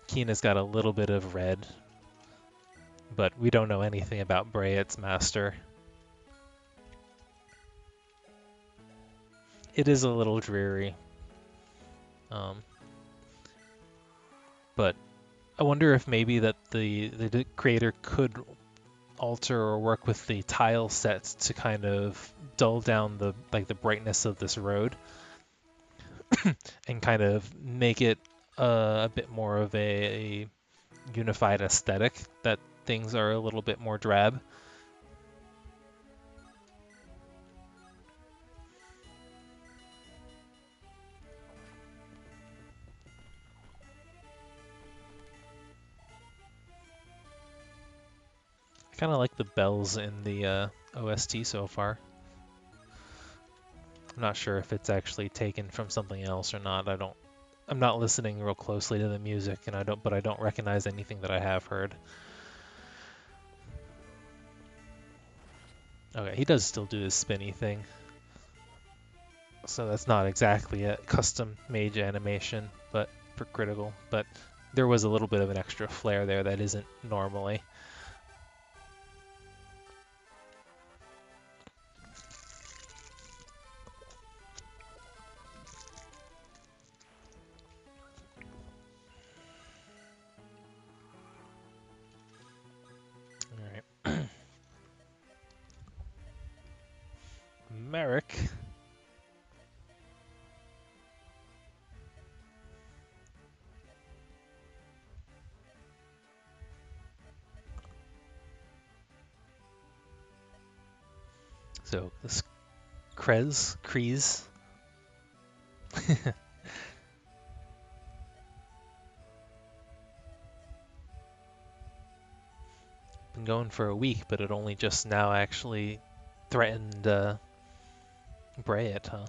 S1: Kina's got a little bit of red, but we don't know anything about Brayet's master. It is a little dreary. But I wonder if maybe that the creator could alter or work with the tile sets to kind of dull down the brightness of this road and kind of make it a bit more of a unified aesthetic, that things are a little bit more drab. I kind of like the bells in the OST so far. I'm not sure if it's actually taken from something else or not. I'm not listening real closely to the music, and I don't recognize anything that I have heard. Okay, he does still do his spinny thing. So that's not exactly a custom made animation, but for critical, but there was a little bit of an extra flair there that isn't normally. All right. Merrick. So this Kreese. Been going for a week, but it only just now actually threatened Brayet, huh?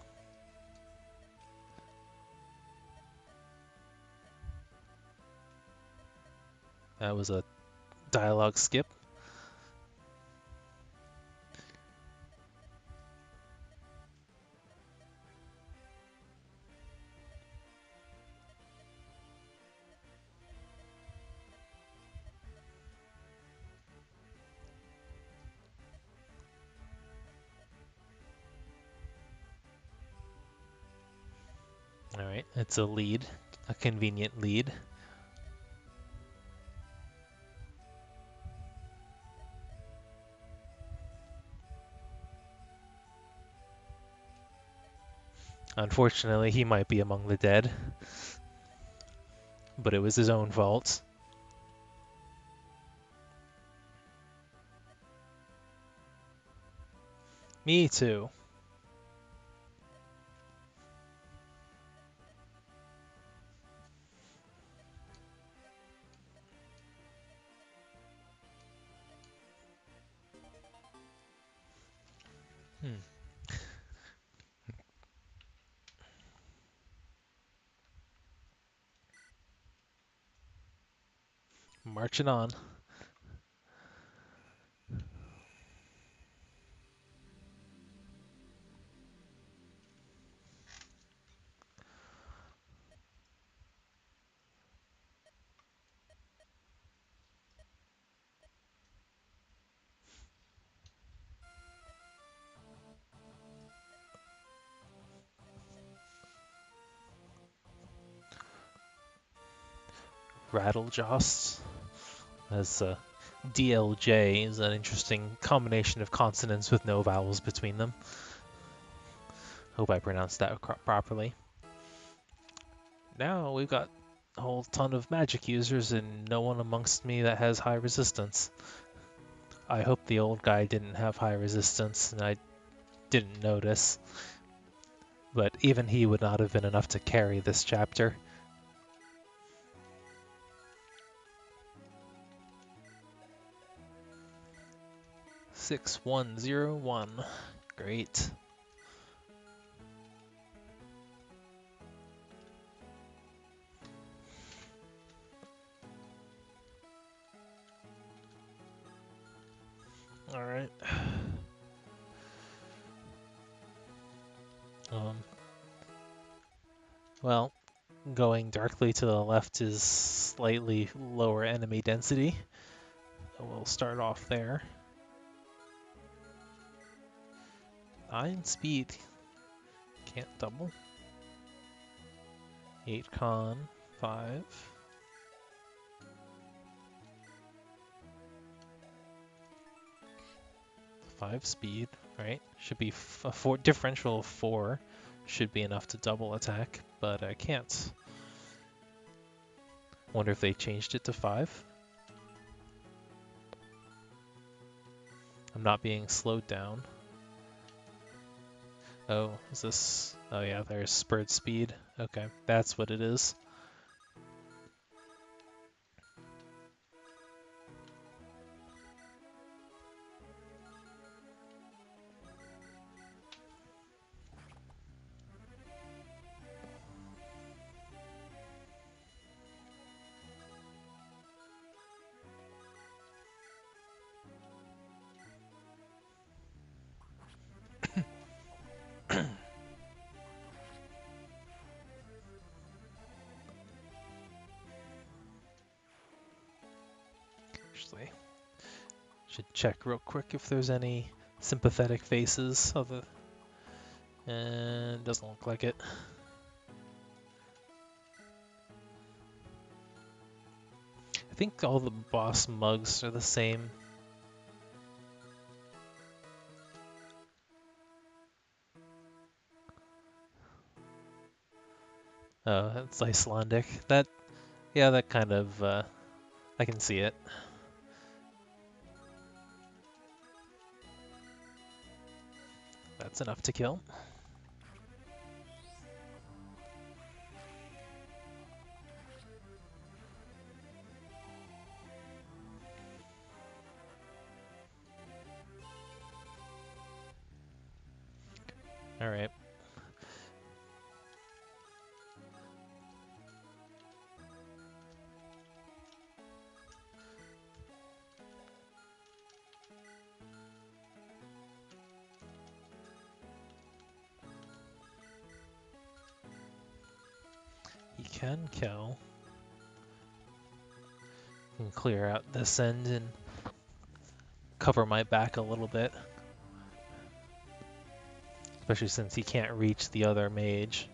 S1: That was a dialogue skip. All right, it's a lead, a convenient lead. Unfortunately, he might be among the dead. but it was his own fault. Me too. Hmm. Marching on. Rattle Jost. As DLJ is an interesting combination of consonants with no vowels between them. Hope I pronounced that properly. Now we've got a whole ton of magic users and no one amongst me that has high resistance. I hope the old guy didn't have high resistance and I didn't notice. But even he would not have been enough to carry this chapter. 6101. Great. All right. Well, going directly to the left is slightly lower enemy density. So we'll start off there. 9 speed. Can't double. 8 con. 5. 5 speed, right? Should be a 4 differential of 4. Should be enough to double attack, but I can't. Wonder if they changed it to 5. I'm not being slowed down. Oh, is this... Oh yeah, there's spurred speed. Okay, that's what it is. Actually, should check real quick if there's any sympathetic faces. And doesn't look like it. I think all the boss mugs are the same. Oh, that's Icelandic. Yeah, that kind of, I can see it. That's enough to kill. Alright. He can kill. Can clear out this end and cover my back a little bit. Especially since he can't reach the other mage.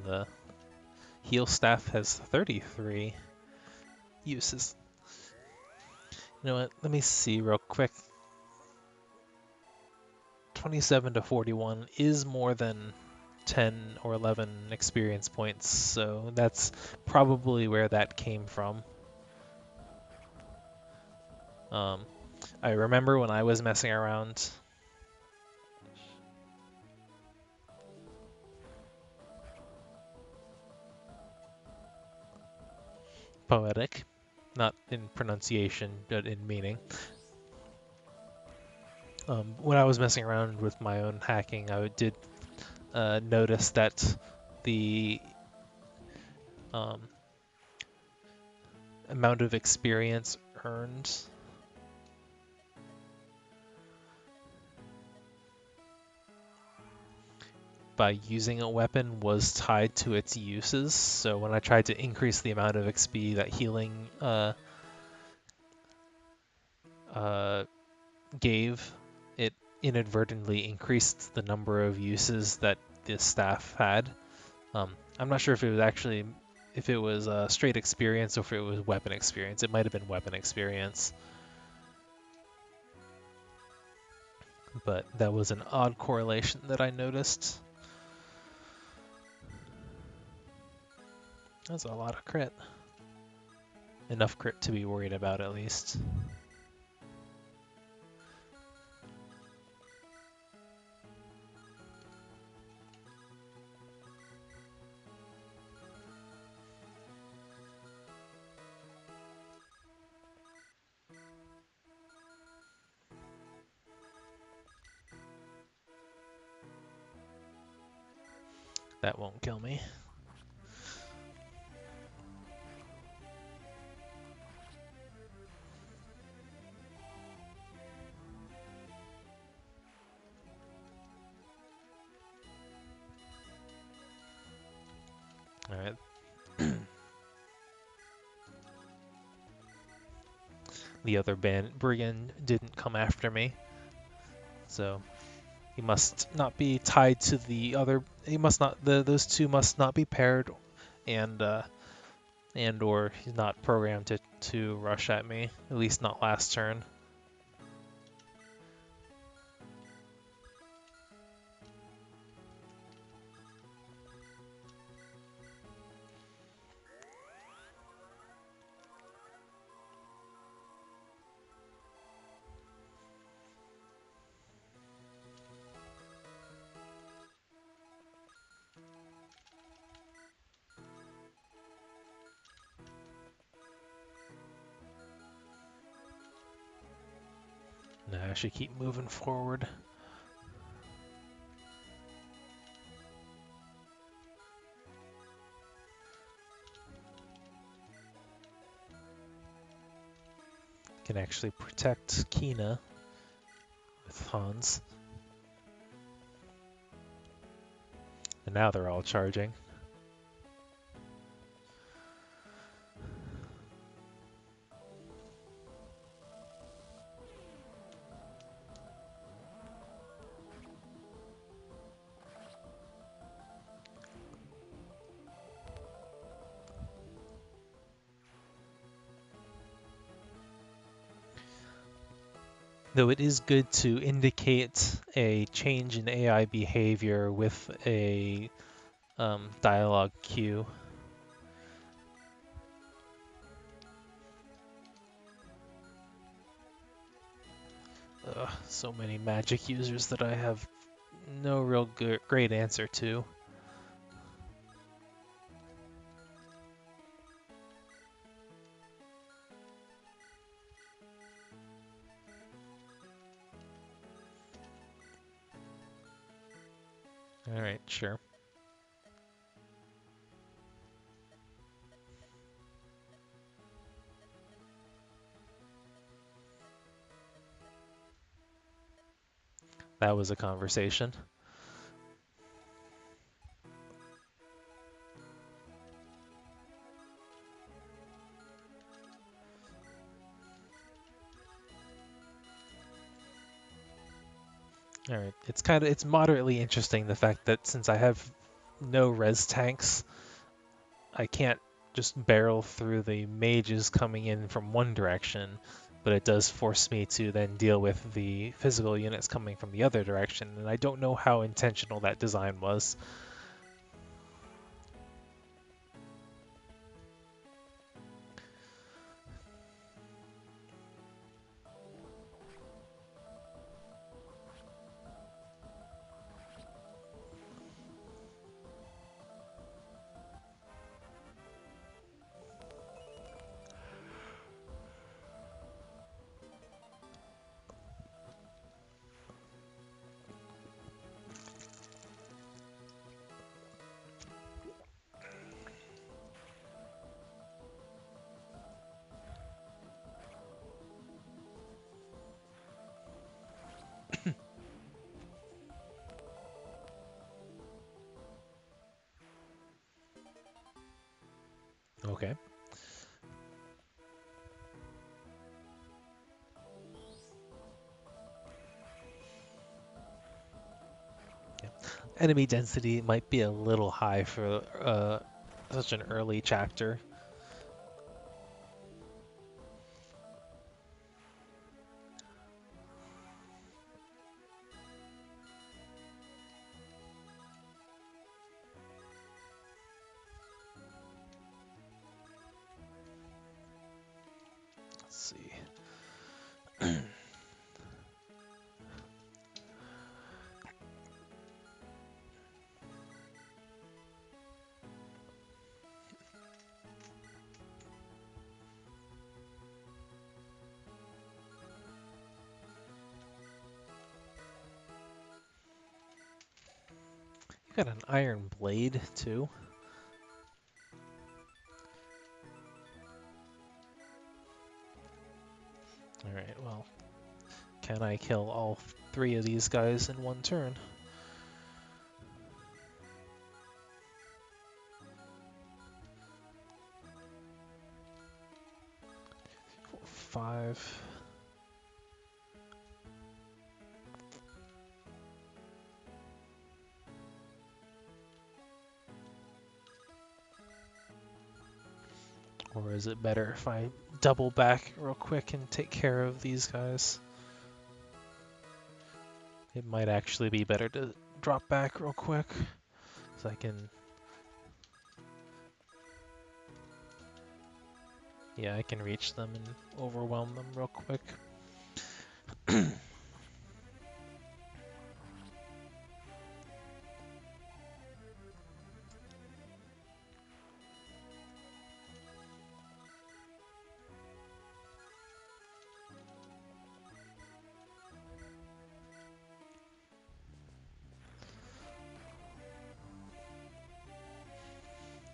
S1: The Heal staff has 33 uses. You know what? Let me see real quick. 27 to 41 is more than 10 or 11 experience points, so that's probably where that came from. I remember when I was messing around. Poetic, not in pronunciation, but in meaning. When I was messing around with my own hacking, I did notice that the amount of experience earned by using a weapon was tied to its uses. So when I tried to increase the amount of XP that healing gave, it inadvertently increased the number of uses that the staff had. I'm not sure if it was actually straight experience or if it was weapon experience. It might have been weapon experience, but that was an odd correlation that I noticed. That's a lot of crit. Enough crit to be worried about at least. That won't kill me. Alright. The other brigand didn't come after me, so he must not be tied to the other. He must not. Those two must not be paired, and or he's not programmed to rush at me. At least not last turn. No, I should keep moving forward. Can actually protect Kina with Hans. And now they're all charging. Though it is good to indicate a change in AI behavior with a dialogue cue. So many magic users that I have no real great answer to. Alright, sure. That was a conversation. Alright, it's moderately interesting the fact that since I have no res tanks, I can't just barrel through the mages coming in from one direction, but it does force me to then deal with the physical units coming from the other direction, and I don't know how intentional that design was. Okay. Yeah. Enemy density might be a little high for such an early chapter. Let's see. You got an iron blade too. All right. Well, can I kill all three of these guys in one turn? Four, five. Or is it better if I double back real quick and take care of these guys? It might actually be better to drop back real quick, so I can... Yeah, I can reach them and overwhelm them real quick.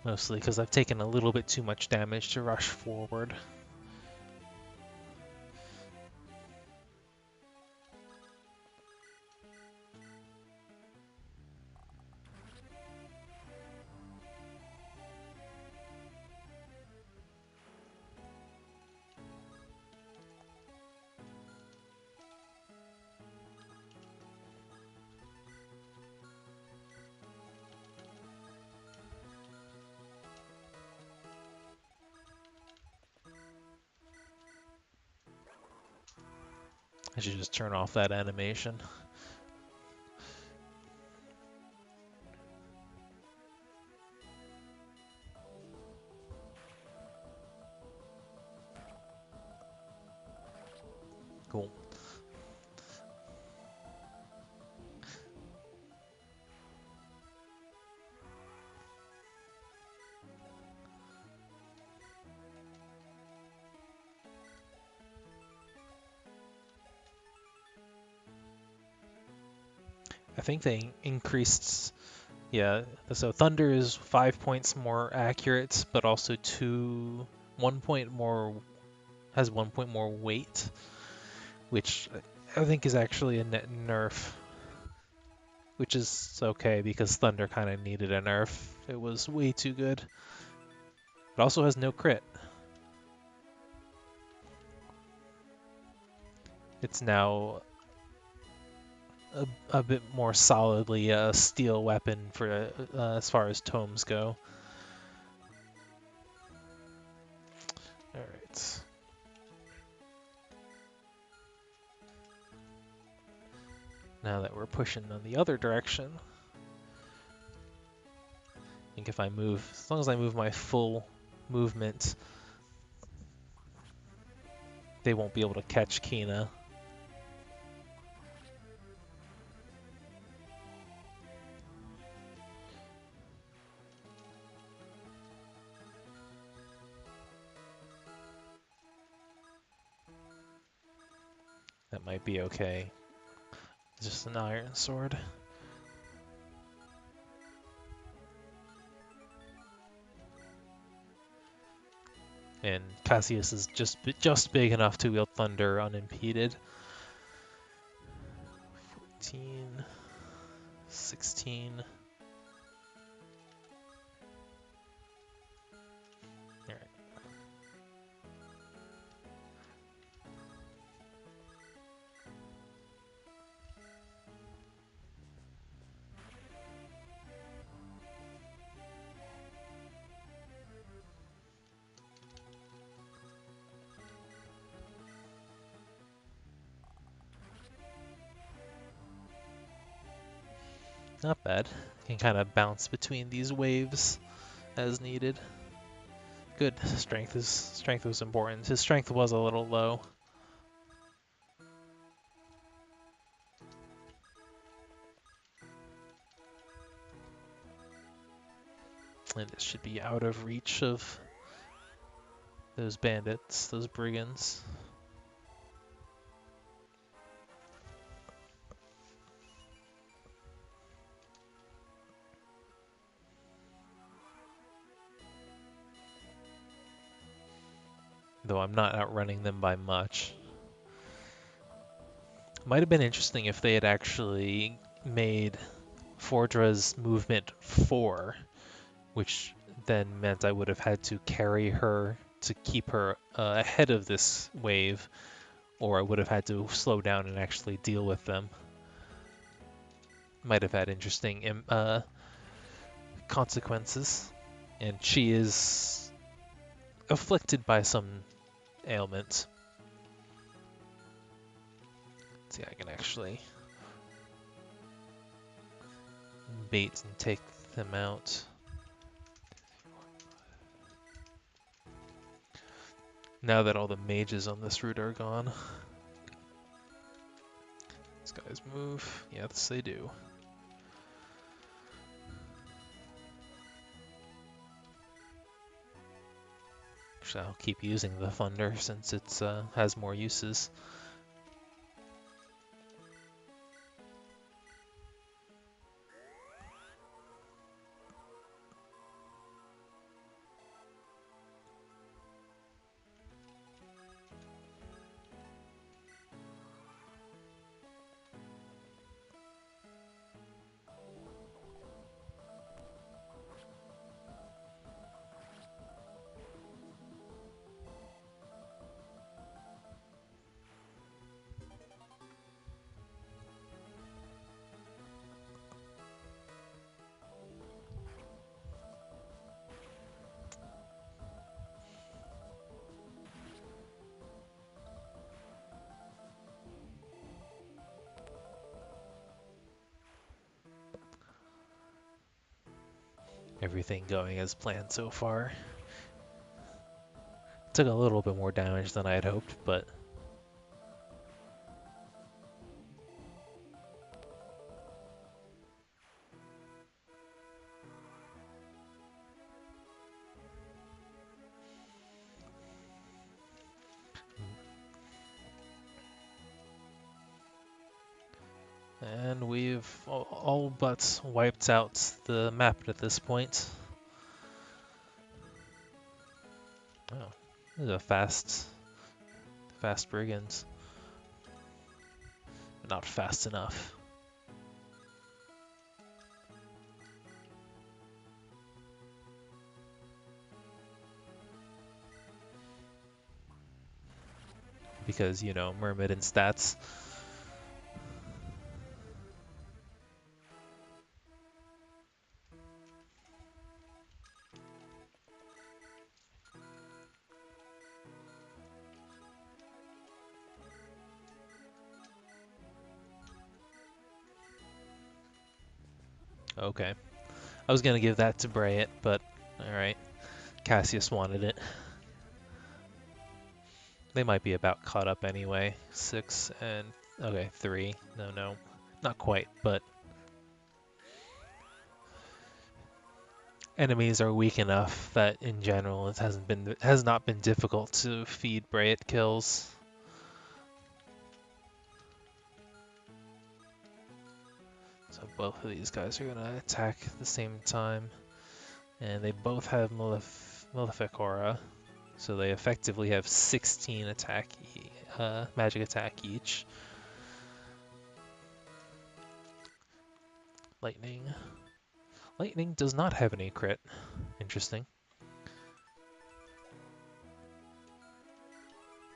S1: Mostly because I've taken a little bit too much damage to rush forward. I should just turn off that animation. Cool. I think they increased... Yeah, so Thunder is 5 points more accurate, but also 1 point more... has 1 point more weight, which I think is actually a net nerf. Which is okay, because Thunder kind of needed a nerf. It was way too good. It also has no crit. It's now a bit more solidly a steel weapon for as far as tomes go. Alright. Now that we're pushing in the other direction, I think if I move, as long as I move my full movement, they won't be able to catch Kina. That might be okay. It's just an iron sword. And Cassius is just big enough to wield thunder unimpeded. 14, 16. Alright. Not bad. Can kind of bounce between these waves as needed. Good. Strength was important. His strength was a little low. And it should be out of reach of those bandits, those brigands. Though I'm not outrunning them by much. Might have been interesting if they had actually made Fordra's movement 4, which then meant I would have had to carry her to keep her ahead of this wave, or I would have had to slow down and actually deal with them. Might have had interesting consequences. And she is afflicted by some ailment. Let's see, I can actually bait and take them out. Now that all the mages on this route are gone. These guys move. Yes, they do. Actually, I'll keep using the thunder since it has more uses. Everything going as planned so far. Took a little bit more damage than I had hoped, but and we've all but wiped out the map at this point. Oh, this is a fast brigands. Not fast enough. Because, you know, Myrmidon stats. Okay. I was gonna give that to Brayet, but alright. Cassius wanted it. They might be about caught up anyway. 6 and... okay, 3. No, no. Not quite, but... enemies are weak enough that in general it has not been difficult to feed Brayet kills. So both of these guys are gonna attack at the same time. And they both have Malefic Aura. So they effectively have 16 magic attack each. Lightning. Lightning does not have any crit. Interesting.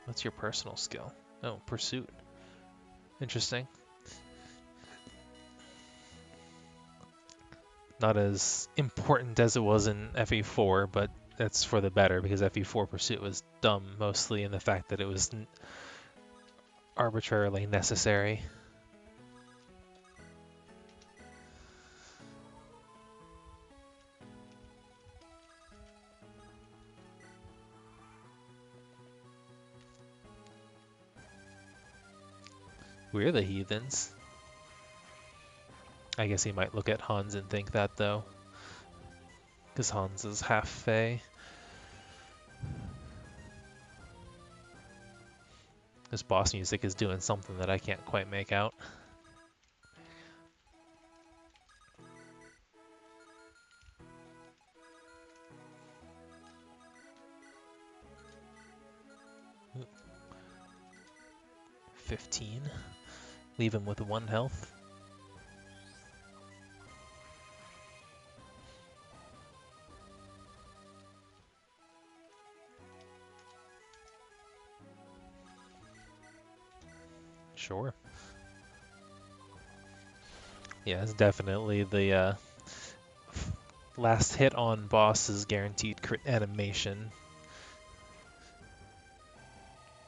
S1: What's your personal skill? Oh, Pursuit. Interesting. Not as important as it was in FE4, but that's for the better because FE4 Pursuit was dumb, mostly in the fact that it was arbitrarily necessary. We're the heathens. I guess he might look at Hans and think that, though. Because Hans is half Fey. This boss music is doing something that I can't quite make out. Ooh. 15. Leave him with 1 health. Sure. Yeah, it's definitely the last hit on boss's guaranteed crit animation.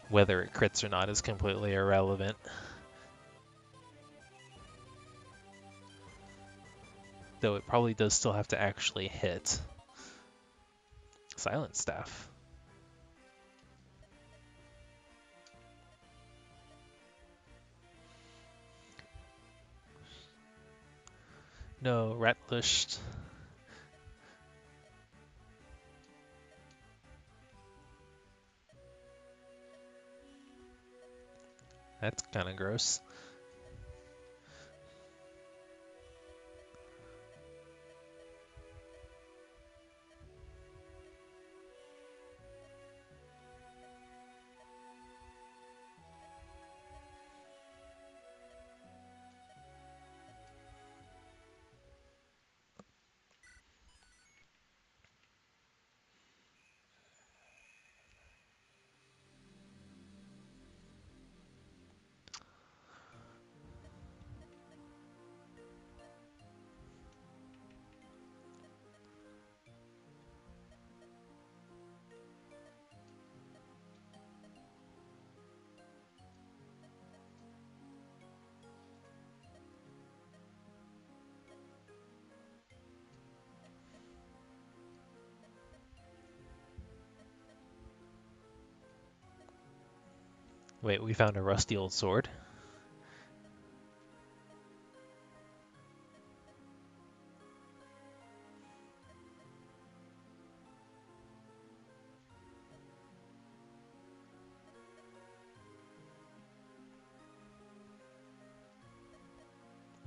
S1: Whether it crits or not is completely irrelevant. Though it probably does still have to actually hit. Silent Staff. No, Ratlushed. That's kind of gross. Wait, we found a rusty old sword?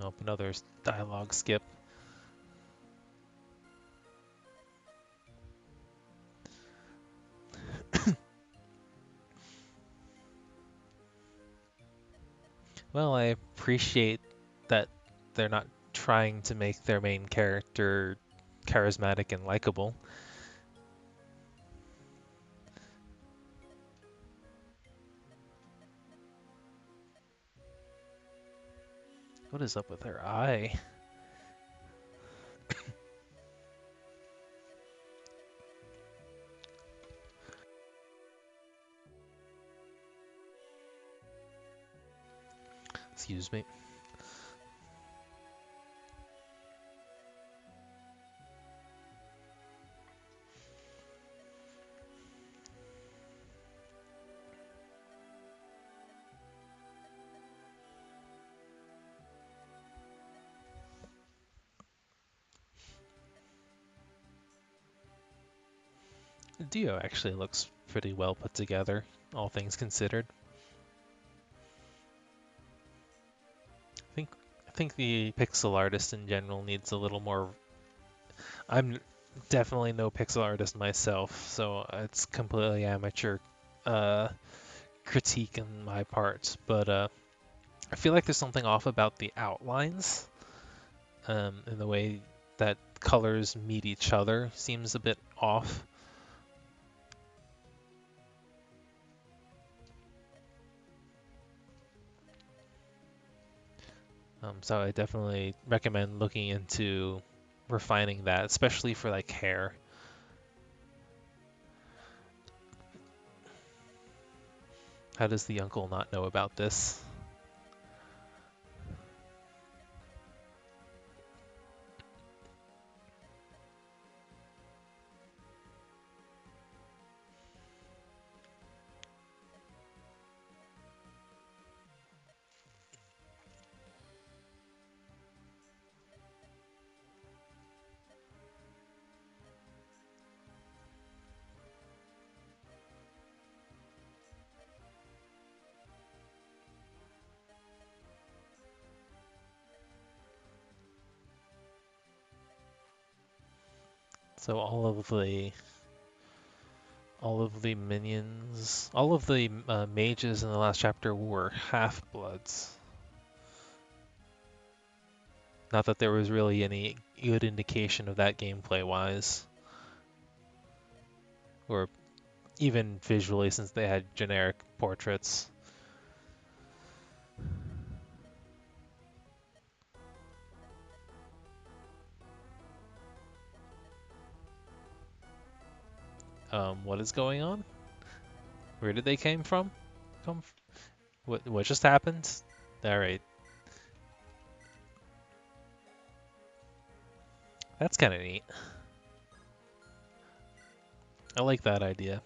S1: Oh, another dialogue skip. Well, I appreciate that they're not trying to make their main character charismatic and likable. What is up with her eye? Excuse me. The duo actually looks pretty well put together, all things considered. I think the pixel artist in general needs a little more. I'm definitely no pixel artist myself, so it's completely amateur uh, critique on my part. But I feel like there's something off about the outlines, in the way that colors meet each other seems a bit off. So I definitely recommend looking into refining that, especially for like hair. How does the uncle not know about this? So all of the minions, all of the mages in the last chapter were half-bloods. Not that there was really any good indication of that gameplay-wise, or even visually, since they had generic portraits. What is going on? Where did they came from? Come? What just happened? All right, that's kind of neat. I like that idea.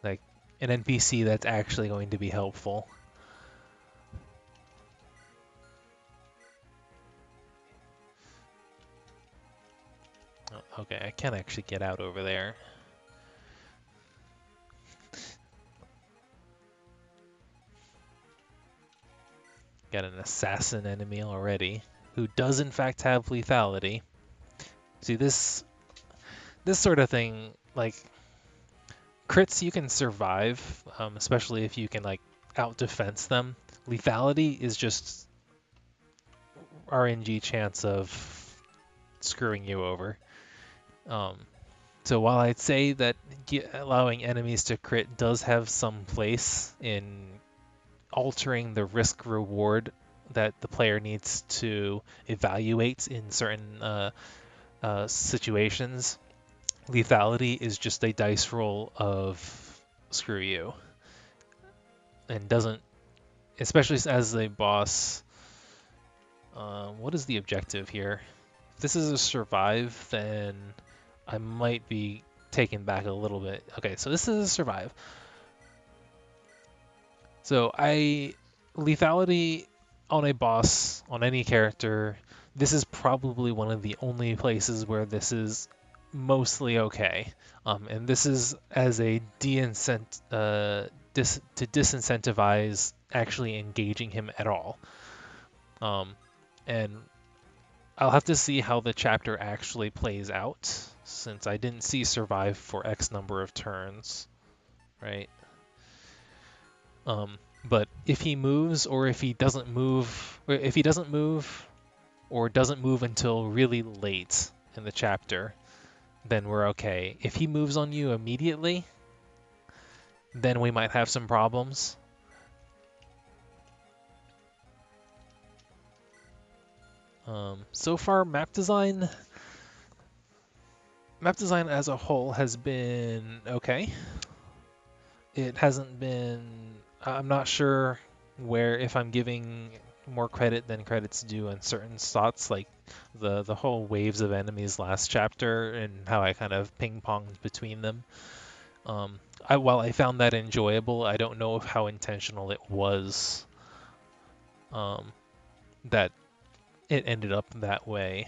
S1: Like an NPC that's actually going to be helpful. Oh, okay, I can't actually get out over there. Got an assassin enemy already, who does in fact have lethality. See, this sort of thing, like crits you can survive, especially if you can like out defense them. Lethality is just RNG chance of screwing you over. Um, so while I'd say that allowing enemies to crit does have some place in altering the risk reward that the player needs to evaluate in certain situations, lethality is just a dice roll of screw you, and doesn't, especially as a boss. What is the objective here? If this is a survive, then I might be taken back a little bit. Okay, so this is a survive. So lethality on a boss, on any character, this is probably one of the only places where this is mostly okay. And this is as a to disincentivize actually engaging him at all. And I'll have to see how the chapter actually plays out, since I didn't see survive for X number of turns, right? But if he moves, or if he doesn't move, or doesn't move until really late in the chapter, then we're okay. If he moves on you immediately, then we might have some problems. So far, map design as a whole has been okay. It hasn't been. I'm not sure where, if I'm giving more credit than credit's due in certain spots, like the whole waves of enemies last chapter and how I kind of ping ponged between them. While I found that enjoyable, I don't know how intentional it was, that it ended up that way.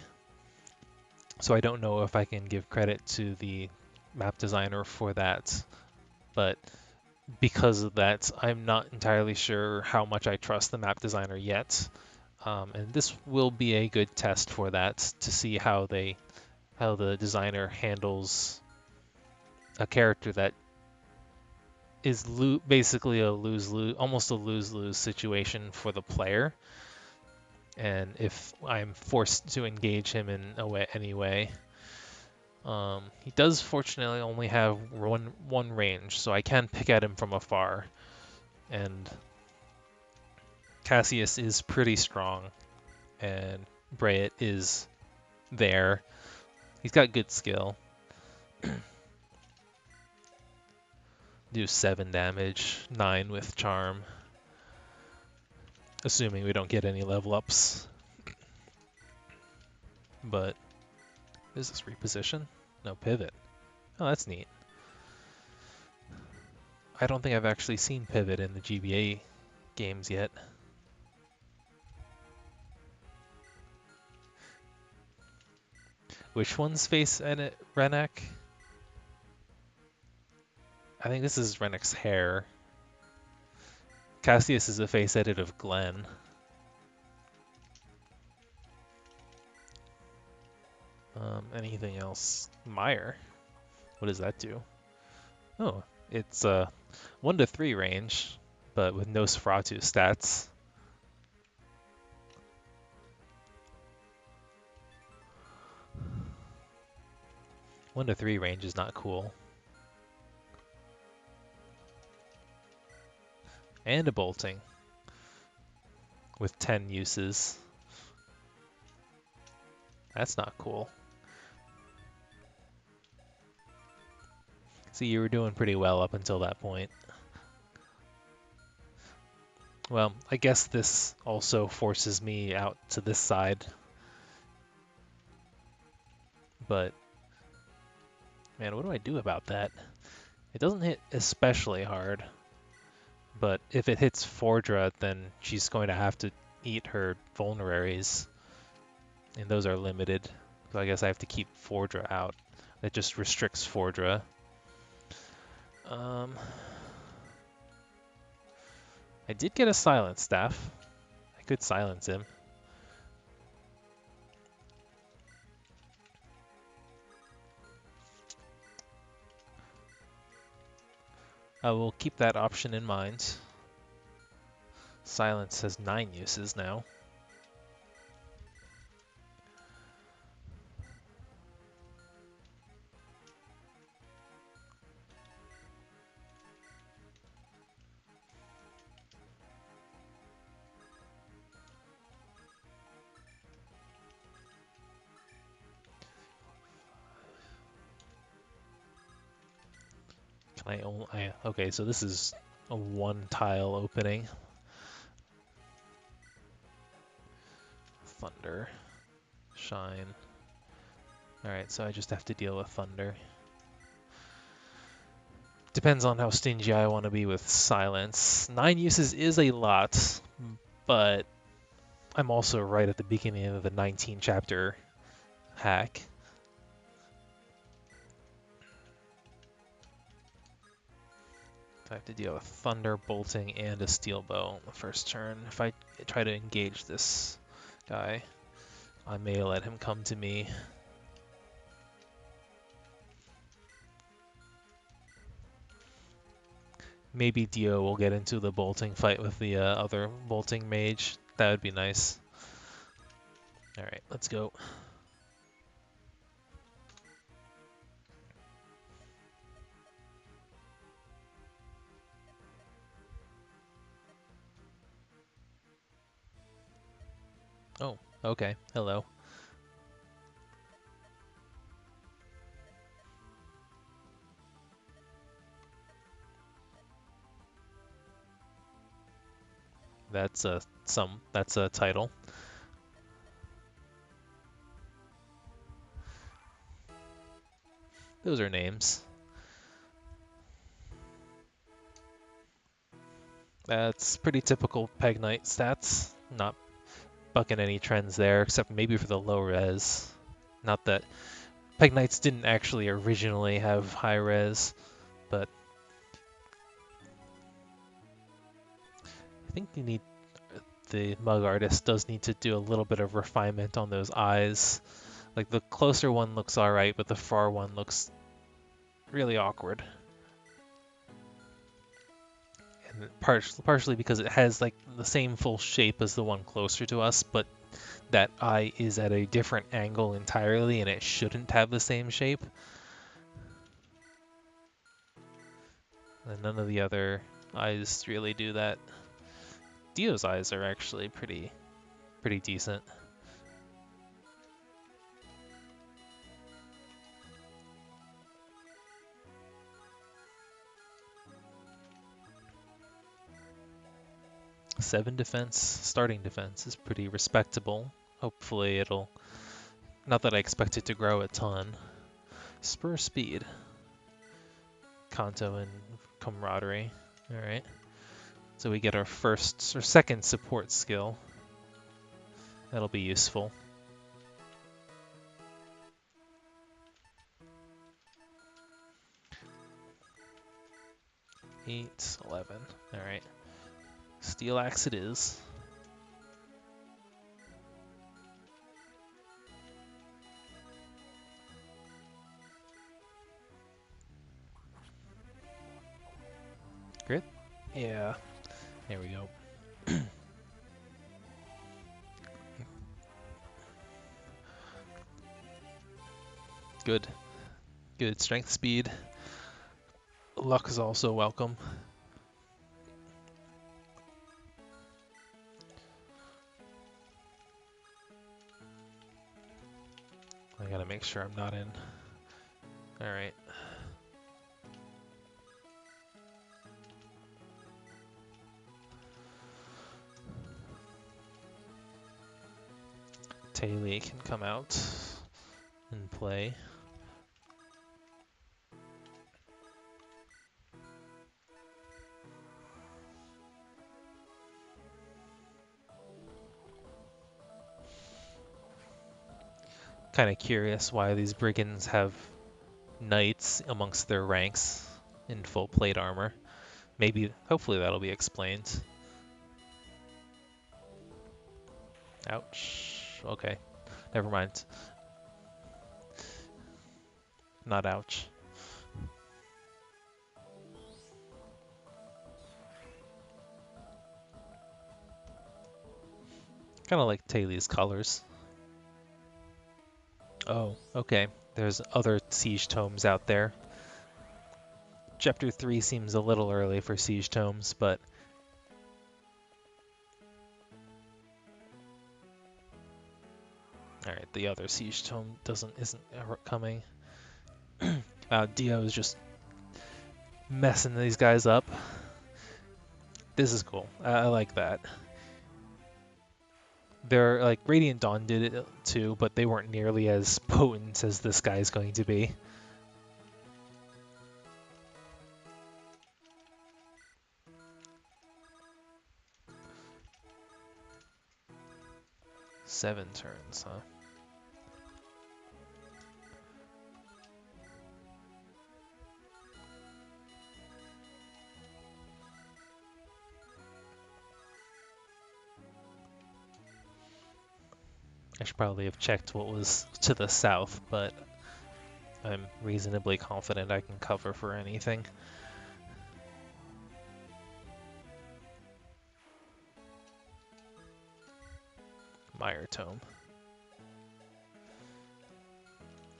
S1: So I don't know if I can give credit to the map designer for that, but because of that, I'm not entirely sure how much I trust the map designer yet. And this will be a good test for that to see how the designer handles a character that is basically a lose-lose, almost a lose-lose situation for the player. And if I'm forced to engage him in any way, he does fortunately only have one range, so I can pick at him from afar. And Cassius is pretty strong, and Brayet is there. He's got good skill. Do 7 damage, 9 with charm. Assuming we don't get any level ups. But is this reposition? No, pivot. Oh, that's neat. I don't think I've actually seen pivot in the GBA games yet. Which one's face edit Rennek? I think this is Renek's hair. Cassius is a face edit of Glenn. Anything else? Meyer. What does that do? Oh, it's a 1 to 3 range, but with no Sfratu stats. One to 3 range is not cool. And a bolting with 10 uses. That's not cool. See, you were doing pretty well up until that point. Well, I guess this also forces me out to this side. But, man, what do I do about that? It doesn't hit especially hard. But if it hits Fordra, then she's going to have to eat her vulneraries. And those are limited. So I guess I have to keep Fordra out. That just restricts Fordra. I did get a silence staff. I could silence him. I will keep that option in mind. Silence has 9 uses now. Okay, so this is a 1 tile opening. Thunder. Shine. Alright, so I just have to deal with Thunder. Depends on how stingy I want to be with Silence. 9 uses is a lot, but I'm also right at the beginning of the 19 chapter hack. I have to deal with Thunder, Bolting, and a Steel Bow on the first turn. If I try to engage this guy, I may let him come to me. Maybe Dio will get into the Bolting fight with the other Bolting mage. That would be nice. Alright, let's go. Oh, okay. Hello. That's a title. Those are names. That's pretty typical Peg Knight stats. Not bucking any trends there, except maybe for the low res. Not that Peg Knights didn't actually originally have high res, but I think you need the mug artist does need to do a little bit of refinement on those eyes. Like the closer one looks alright, but the far one looks really awkward. And partially because it has like the same full shape as the one closer to us, but that eye is at a different angle entirely and it shouldn't have the same shape. And none of the other eyes really do that. Dio's eyes are actually pretty decent. Seven defense, starting defense is pretty respectable. Hopefully it'll, not that I expect it to grow a ton. Spur speed, Kanto and camaraderie. All right. So we get our first or second support skill. That'll be useful. 8, 11. All right. Steel axe it is. Grit? Yeah. There we go. Good. Good strength speed. Luck is also welcome. I gotta make sure I'm not in. Alright. Taylor can come out and play. Kind of curious why these brigands have knights amongst their ranks in full plate armor. Maybe, hopefully that'll be explained. Ouch. Okay, never mind. Not ouch. Kind of like Taylor's colors. Oh, okay. There's other siege tomes out there. Chapter 3 seems a little early for siege tomes, but alright, the other siege tome isn't coming. Dio is just messing these guys up. This is cool. I like that. They're like Radiant Dawn did it too, but they weren't nearly as potent as this guy's going to be. Seven turns, huh? I should probably have checked what was to the south, but I'm reasonably confident I can cover for anything. Mire Tome.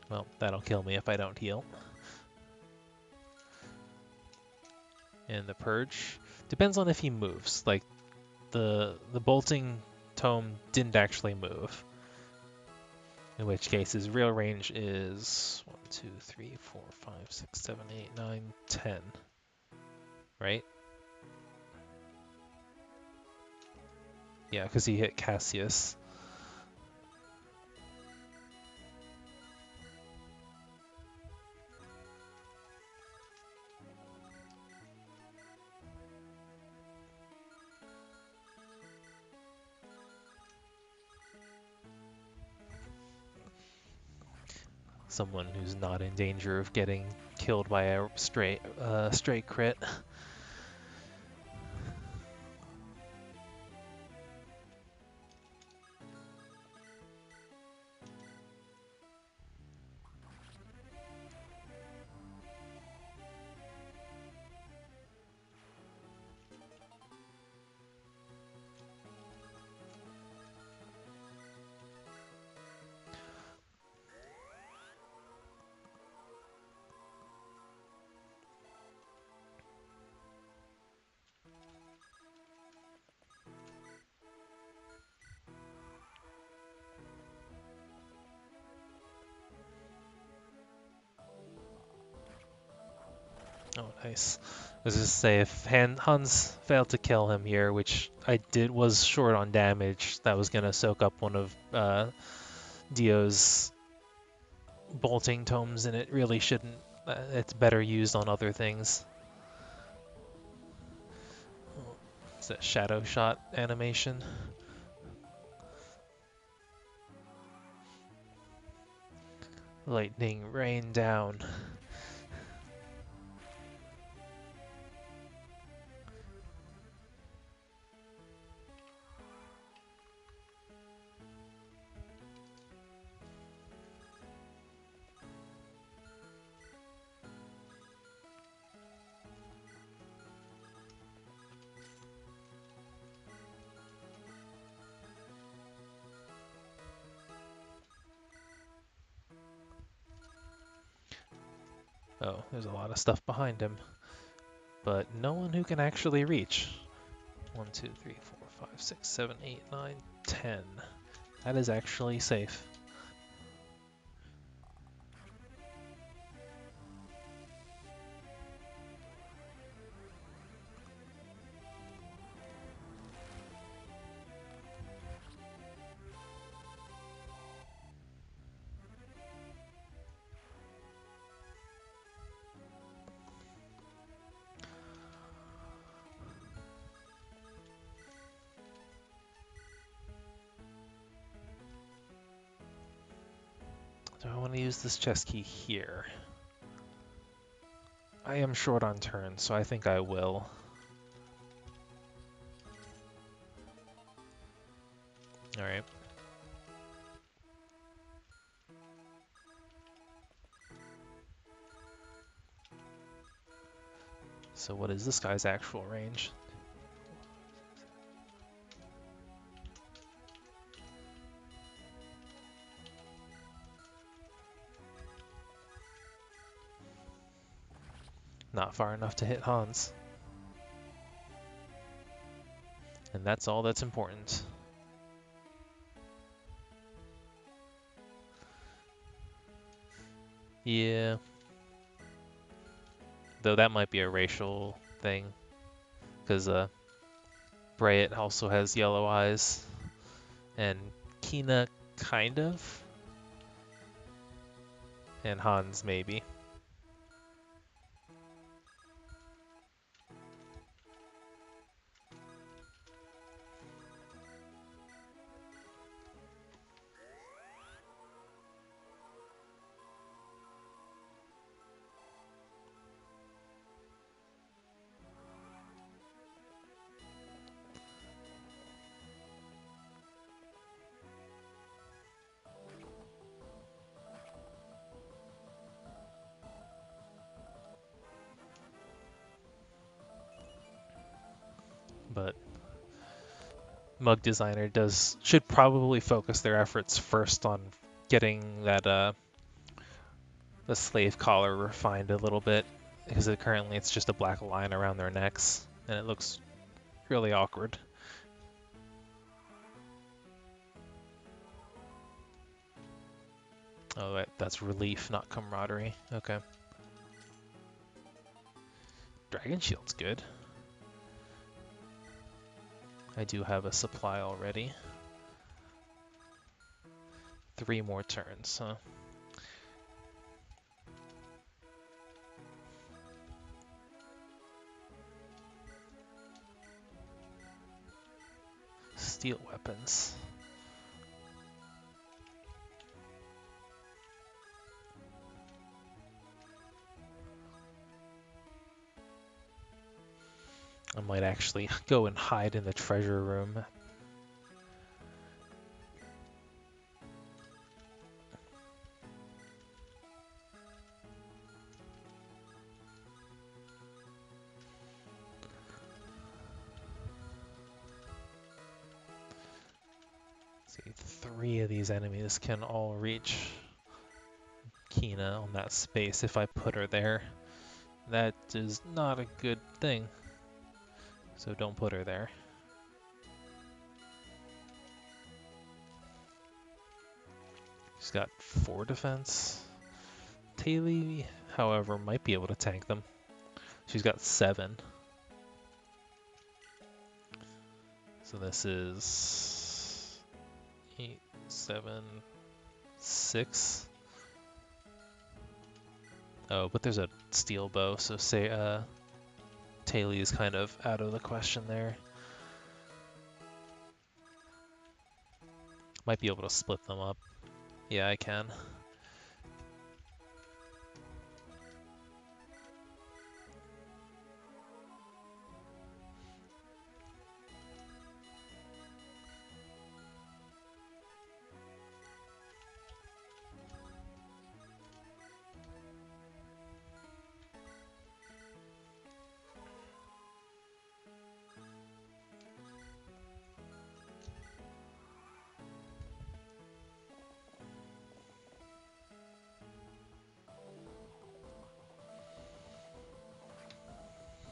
S1: Well, that'll kill me if I don't heal. And the Purge. Depends on if he moves. Like, the Bolting Tome didn't actually move. In which case his real range is 1, 2, 3, 4, 5, 6, 7, 8, 9, 10. Right? Yeah, because he hit Cassius. someone who's not in danger of getting killed by a stray crit. Oh, nice. I was just say if Hans failed to kill him here, which I did, was short on damage, that was gonna soak up one of Dio's bolting tomes, and it really shouldn't. It's better used on other things. It's that shadow shot animation. Lightning rain down. Oh, there's a lot of stuff behind him, but no one who can actually reach. 1, 2, 3, 4, 5, 6, 7, 8, 9, 10. That is actually safe. Do I want to use this chest key here? I am short on turns, so I think I will. Alright. So what is this guy's actual range? Not far enough to hit Hans. And that's all that's important. Yeah. Though that might be a racial thing, because Brayet also has yellow eyes, and Kina kind of, and Hans maybe. But Mug Designer should probably focus their efforts first on getting that the slave collar refined a little bit, because currently it's just a black line around their necks, and it looks really awkward. Oh, that's relief, not camaraderie. Okay. Dragon Shield's good. I do have a supply already. 3 more turns, huh? Steel weapons. I might actually go and hide in the treasure room. See, 3 of these enemies can all reach Kina on that space if I put her there. That is not a good thing. So don't put her there. She's got 4 defense. Taylor, however, might be able to tank them. She's got 7. So this is 8, 7, 6. Oh, but there's a steel bow, so say Taylor is kind of out of the question there. Might be able to split them up. Yeah, I can.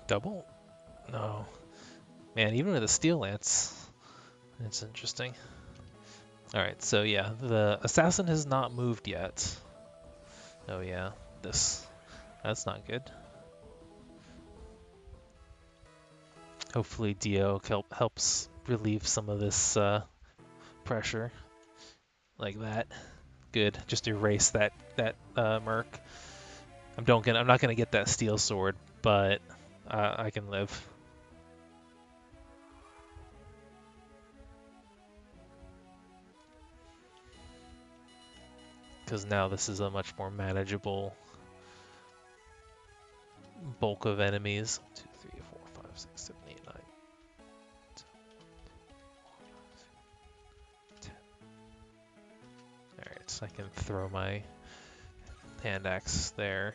S1: Double? No. Man, even with a steel lance, it's interesting. Alright, so yeah, the assassin has not moved yet. Oh yeah, that's not good. Hopefully Dio helps relieve some of this pressure. Like that. Good. Just erase that merc. I'm not gonna get that steel sword, but I can live. Because now this is a much more manageable bulk of enemies. 2, 3, 4, 5, 6, 7, 8, 9, 10. Alright, so I can throw my hand axe there.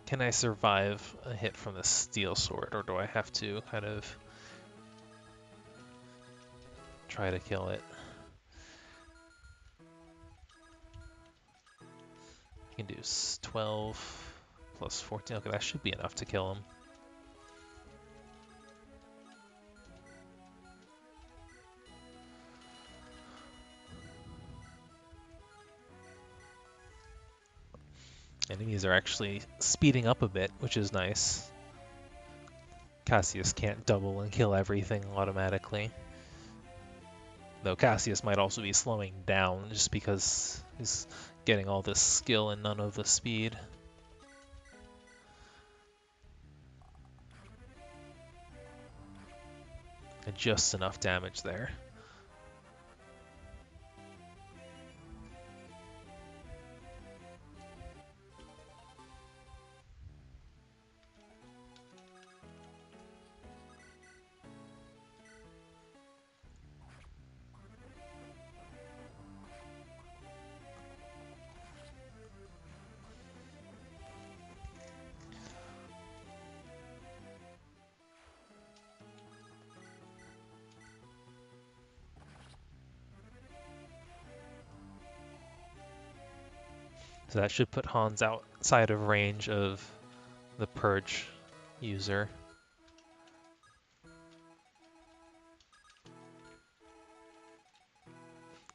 S1: Can I survive a hit from the steel sword, or do I have to kind of try to kill it? I can do 12 plus 14. Okay, that should be enough to kill him. Enemies are actually speeding up a bit, which is nice. Cassius can't double and kill everything automatically. Though Cassius might also be slowing down just because he's getting all this skill and none of the speed. And just enough damage there. So that should put Hans outside of range of the Purge user.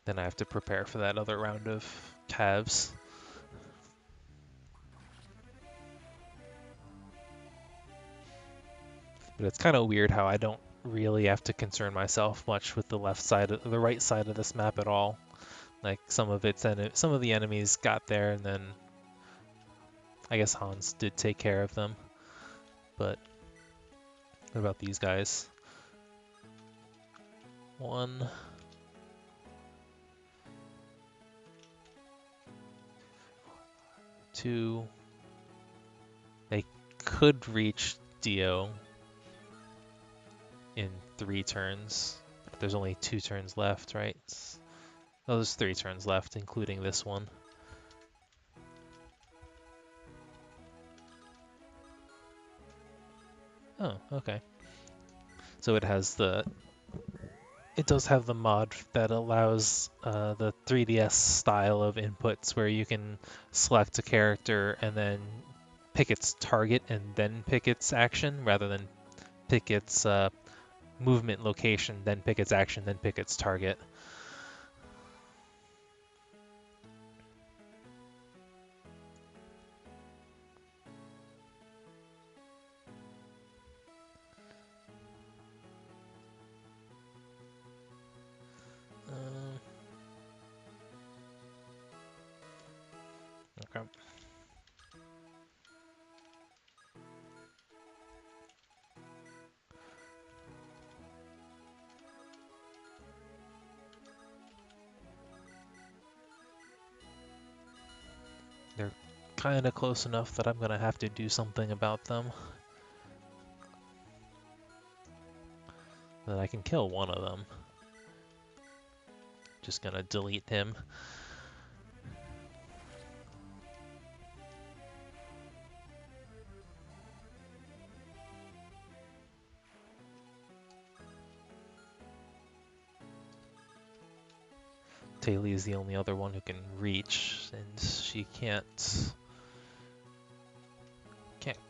S1: Then I have to prepare for that other round of calves. But it's kind of weird how I don't really have to concern myself much with the the right side of this map at all. Like some of the enemies got there, and then I guess Hans did take care of them. But what about these guys? 1, 2. They could reach Dio in 3 turns. There's only 2 turns left, right? Oh, there's 3 turns left, including this one. Oh, okay. So it does have the mod that allows the 3DS style of inputs where you can select a character and then pick its target and then pick its action, rather than pick its movement location, then pick its action, then pick its target. Okay. They're kind of close enough that I'm going to have to do something about them. That I can kill one of them. Just going to delete him. Taylor is the only other one who can reach, and she can't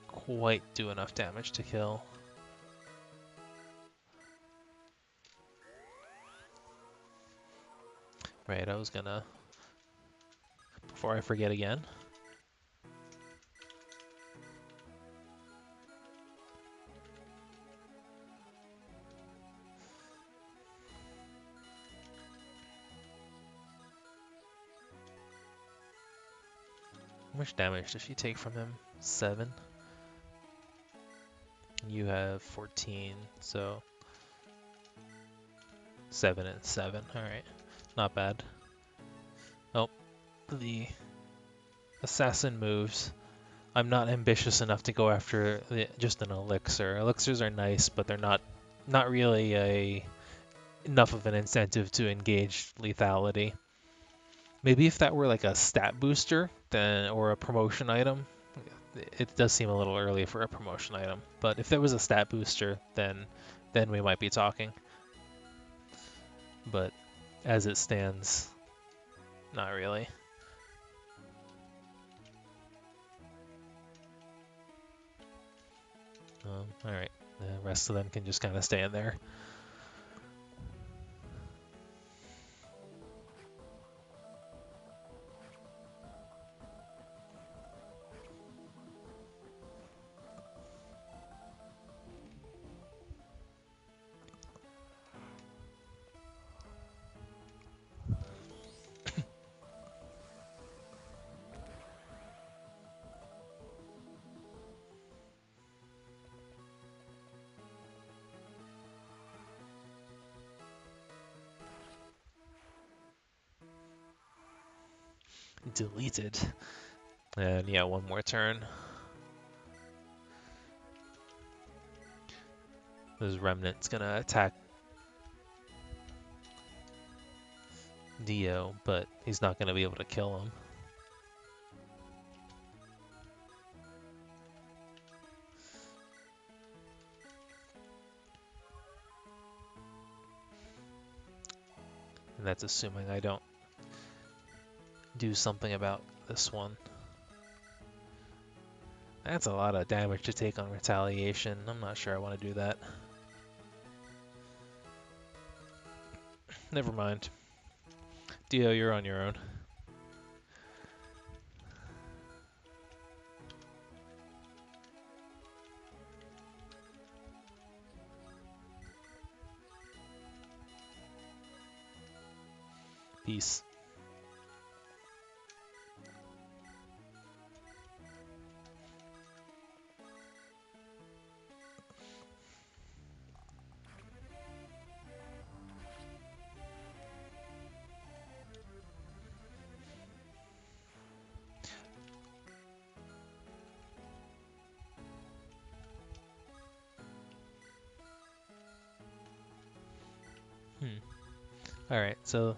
S1: quite do enough damage to kill. Right, I was gonna, before I forget again. How much damage does she take from him? 7? You have 14, so 7 and 7. Alright, not bad. Oh, the assassin moves. I'm not ambitious enough to go after just an elixir. Elixirs are nice, but they're not really enough of an incentive to engage lethality. Maybe if that were like a stat booster, then, or a promotion item. It does seem a little early for a promotion item, but if there was a stat booster, then we might be talking. But as it stands, not really. Alright, the rest of them can just kind of stay in there. Deleted. And yeah, one more turn. This remnant's gonna attack Dio, but he's not gonna be able to kill him. And that's assuming I don't do something about this one. That's a lot of damage to take on retaliation. I'm not sure I want to do that. Never mind. Dio, you're on your own. Peace. All right, so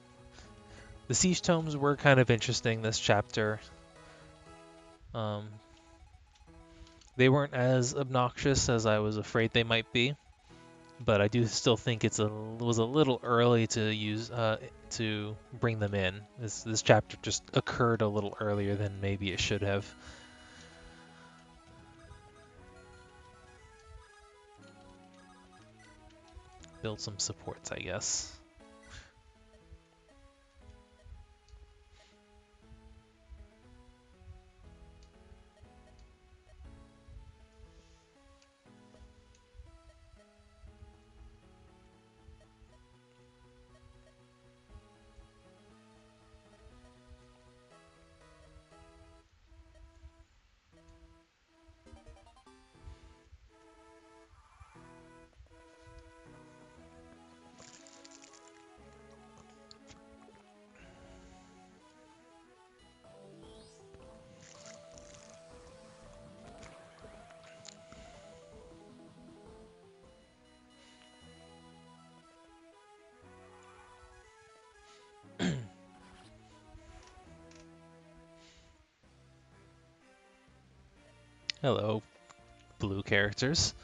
S1: the siege tomes were kind of interesting this chapter. Um, they weren't as obnoxious as I was afraid they might be, but I do still think was a little early to use to bring them in. This chapter just occurred a little earlier than maybe it should have. Build some supports, I guess. Hello, blue characters.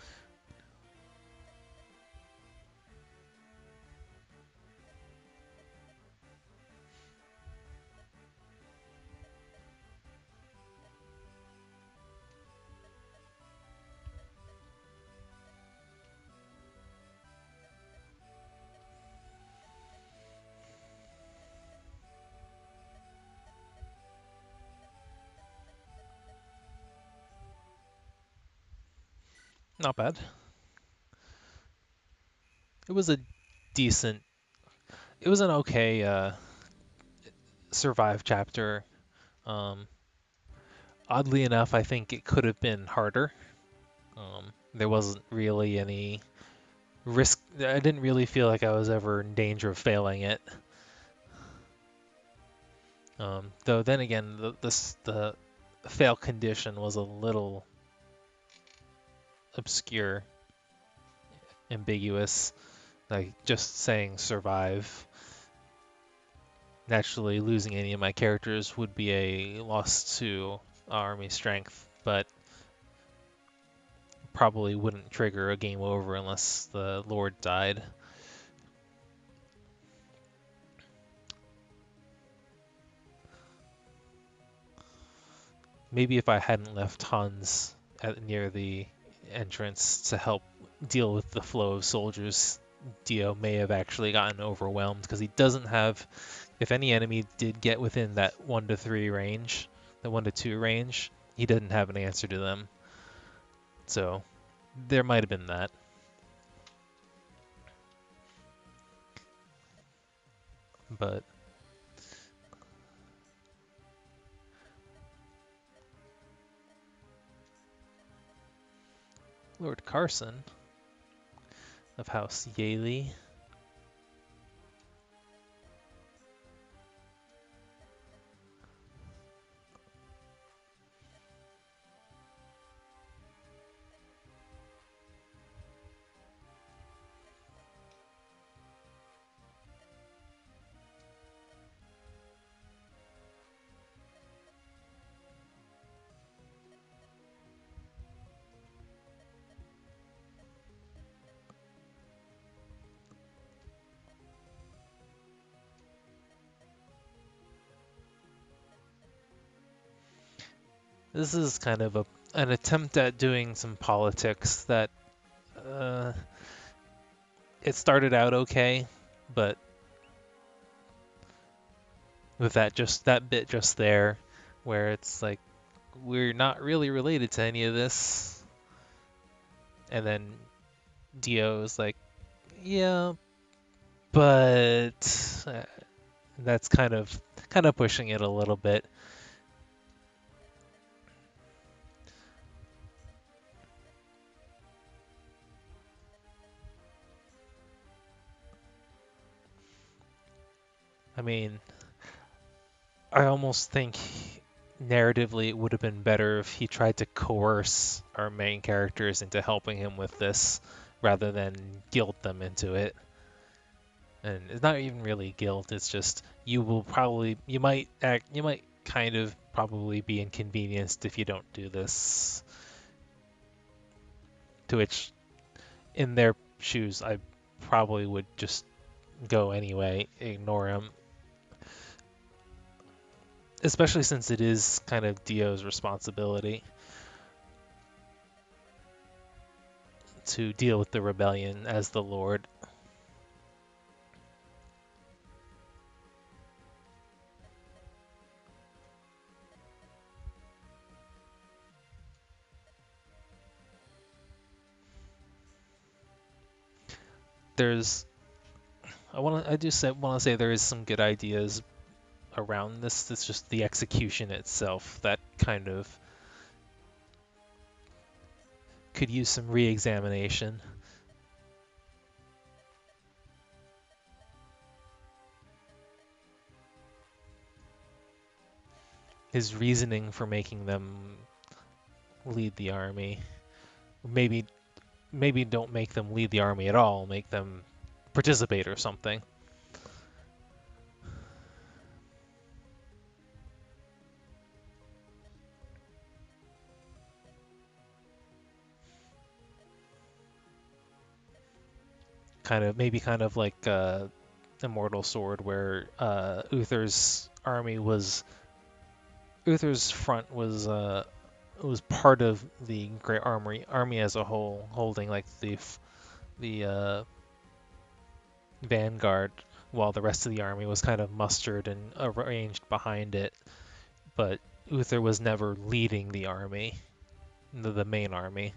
S1: Not bad. It was a decent. It was an okay survive chapter. Um, Oddly enough, I think it could have been harder. There wasn't really any risk. I didn't really feel like I was ever in danger of failing it. Though then again, the fail condition was a little obscure, ambiguous. Like just saying survive. Naturally, losing any of my characters would be a loss to army strength, but probably wouldn't trigger a game over unless the Lord died. Maybe if I hadn't left Hans near the entrance to help deal with the flow of soldiers, Dio may have actually gotten overwhelmed because he doesn't have. If any enemy did get within that 1 to 3 range, the 1 to 2 range, he didn't have an answer to them. So there might have been that. But Lord Carson of House Yaley. This is kind of an attempt at doing some politics that uh, it started out okay, but with that bit just there, where it's like we're not really related to any of this, and then Dio is like, yeah, but that's kind of pushing it a little bit. I mean, I almost think narratively it would have been better if he tried to coerce our main characters into helping him with this rather than guilt them into it. And it's not even really guilt, it's just you might kind of probably be inconvenienced if you don't do this. To which, in their shoes, I probably would just go anyway, ignore him. Especially since it is kind of Dio's responsibility to deal with the rebellion as the Lord. There's I do want to say there is some good ideas around this. It's just the execution itself that kind of could use some re-examination. His reasoning for making them lead the army. Maybe don't make them lead the army at all, make them participate or something. Kind of like Immortal Sword, where Uther's front was part of the Great Army as a whole, holding like the vanguard, while the rest of the army was kind of mustered and arranged behind it. But Uther was never leading the army, the main army.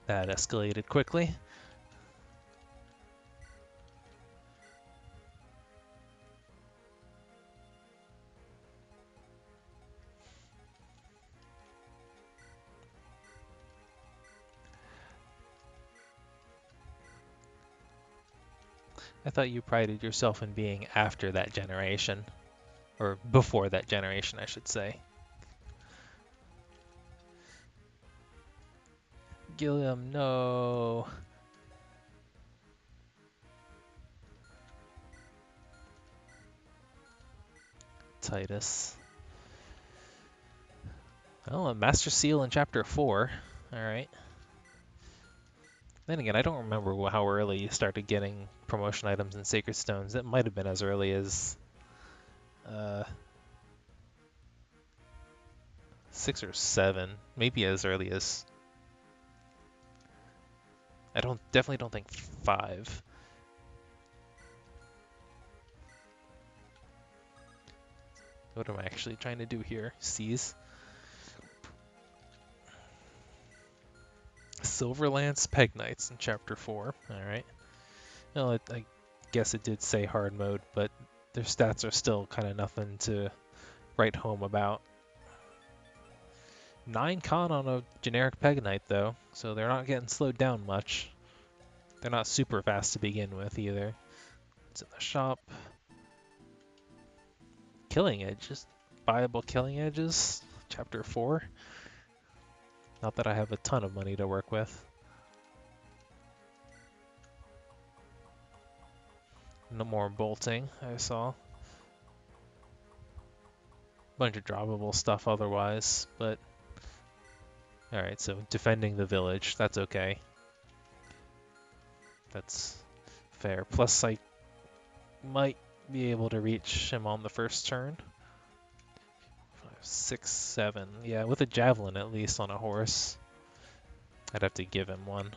S1: That escalated quickly. I thought you prided yourself in being after that generation, or before that generation, I should say. Gilliam, no. Titus. Oh, a Master Seal in Chapter 4. Alright. Then again, I don't remember how early you started getting promotion items and Sacred Stones. It might have been as early as 6 or 7. Maybe as early as... definitely don't think 5. What am I actually trying to do here? Seize. Silverlance Peg Knights in Chapter 4. Alright. Well, I guess it did say hard mode, but their stats are still kind of nothing to write home about. 9 con on a generic Peg Knight, though, so they're not getting slowed down much. They're not super fast to begin with, either. It's in the shop. Killing Edges. Buyable Killing Edges. Chapter 4. Not that I have a ton of money to work with. No more bolting, I saw. Bunch of droppable stuff otherwise, but... Alright, so defending the village, that's okay. That's fair. Plus, I might be able to reach him on the first turn. 5, 6, 7. Yeah, with a javelin at least on a horse. I'd have to give him one.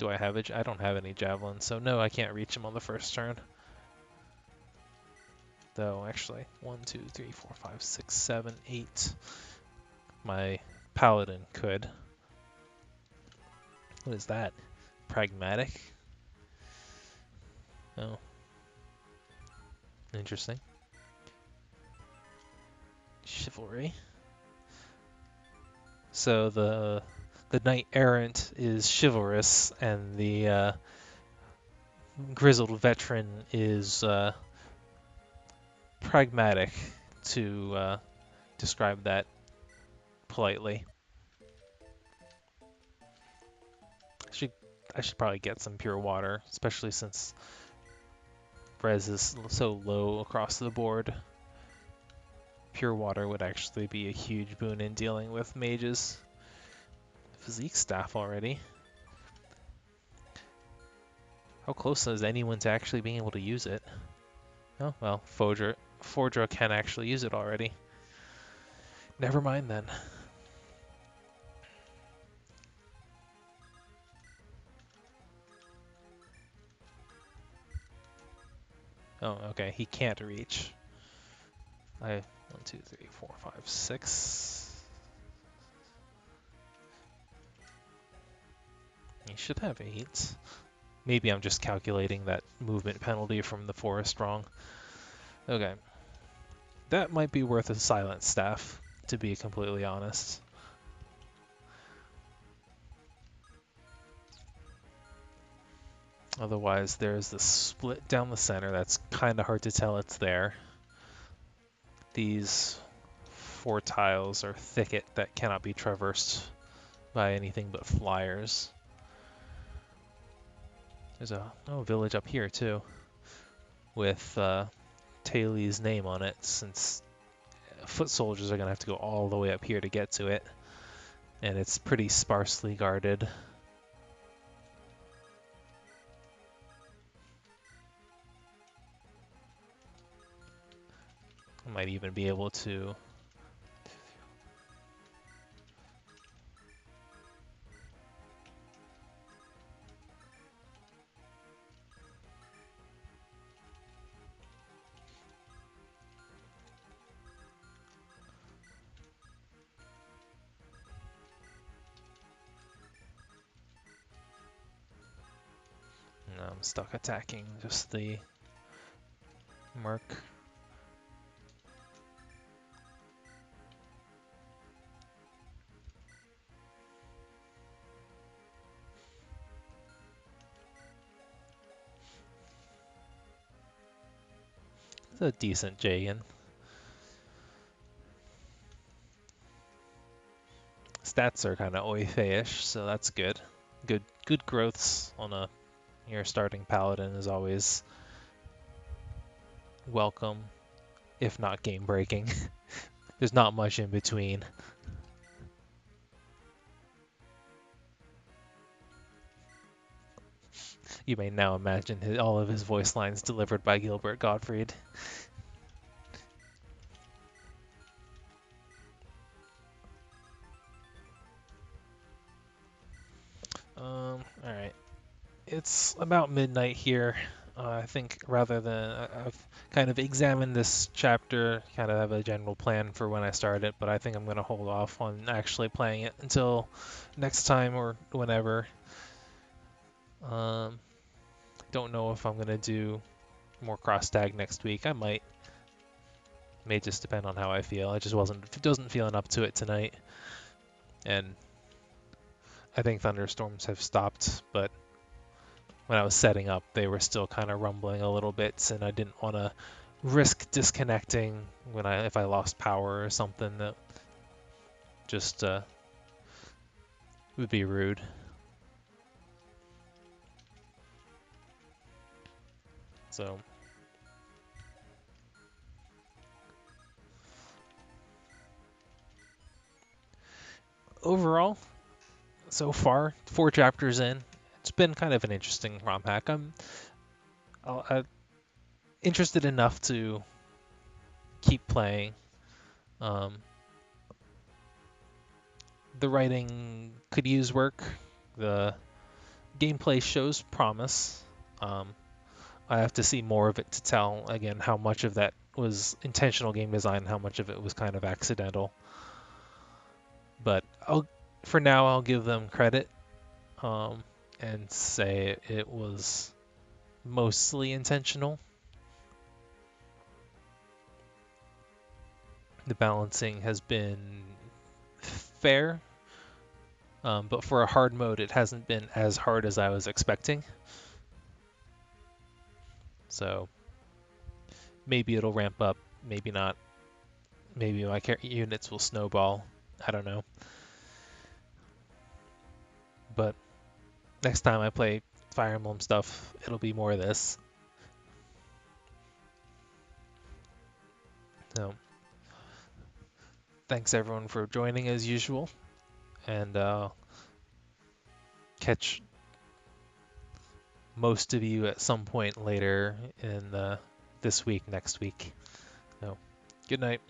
S1: Do I have I don't have any javelins, so no, I can't reach him on the first turn. Though, actually, 1, 2, 3, 4, 5, 6, 7, 8. My paladin could. What is that? Pragmatic? Oh. Interesting. Chivalry. So the knight errant is chivalrous, and the grizzled veteran is pragmatic, to describe that politely. I should probably get some pure water, especially since res is so low across the board. Pure water would actually be a huge boon in dealing with mages. Physique staff already. How close is anyone to actually being able to use it? Oh, well, Fordra can actually use it already. Never mind then. Oh, okay, he can't reach. 1, 2, 3, 4, 5, 6. He should have 8. Maybe I'm just calculating that movement penalty from the forest wrong. Okay. That might be worth a silent staff, to be completely honest. Otherwise, there's the split down the center. That's kind of hard to tell it's there. These 4 tiles are thicket that cannot be traversed by anything but flyers. There's a village up here too, with Taylor's name on it, since foot soldiers are gonna have to go all the way up here to get to it, and it's pretty sparsely guarded. I might even be able to I'm stuck attacking just the mark. It's a decent Jagan. Stats are kind of Oife-ish, so that's good. Good growths on your starting paladin is always welcome, if not game breaking. There's not much in between. You may now imagine all of his voice lines delivered by Gilbert Gottfried. Alright. It's about midnight here. I think rather than I've kind of examined this chapter, kind of have a general plan for when I start it, but I think I'm going to hold off on actually playing it until next time or whenever. Don't know if I'm going to do more cross tag next week. I might. May just depend on how I feel. I just wasn't feeling up to it tonight. And I think thunderstorms have stopped, but when I was setting up, they were still kind of rumbling a little bit, and I didn't want to risk disconnecting if I lost power or something. That just would be rude. So overall, so far, 4 chapters in, it's been kind of an interesting ROM hack. I'm interested enough to keep playing. The writing could use work. The gameplay shows promise. I have to see more of it to tell, again, how much of that was intentional game design, how much of it was kind of accidental. But for now, I'll give them credit and say it was mostly intentional. The balancing has been fair, but for a hard mode, it hasn't been as hard as I was expecting. So maybe it'll ramp up, maybe not. Maybe my units will snowball. I don't know. But next time I play Fire Emblem stuff, it'll be more of this. So thanks everyone for joining as usual, and catch most of you at some point later in this week, next week. So good night.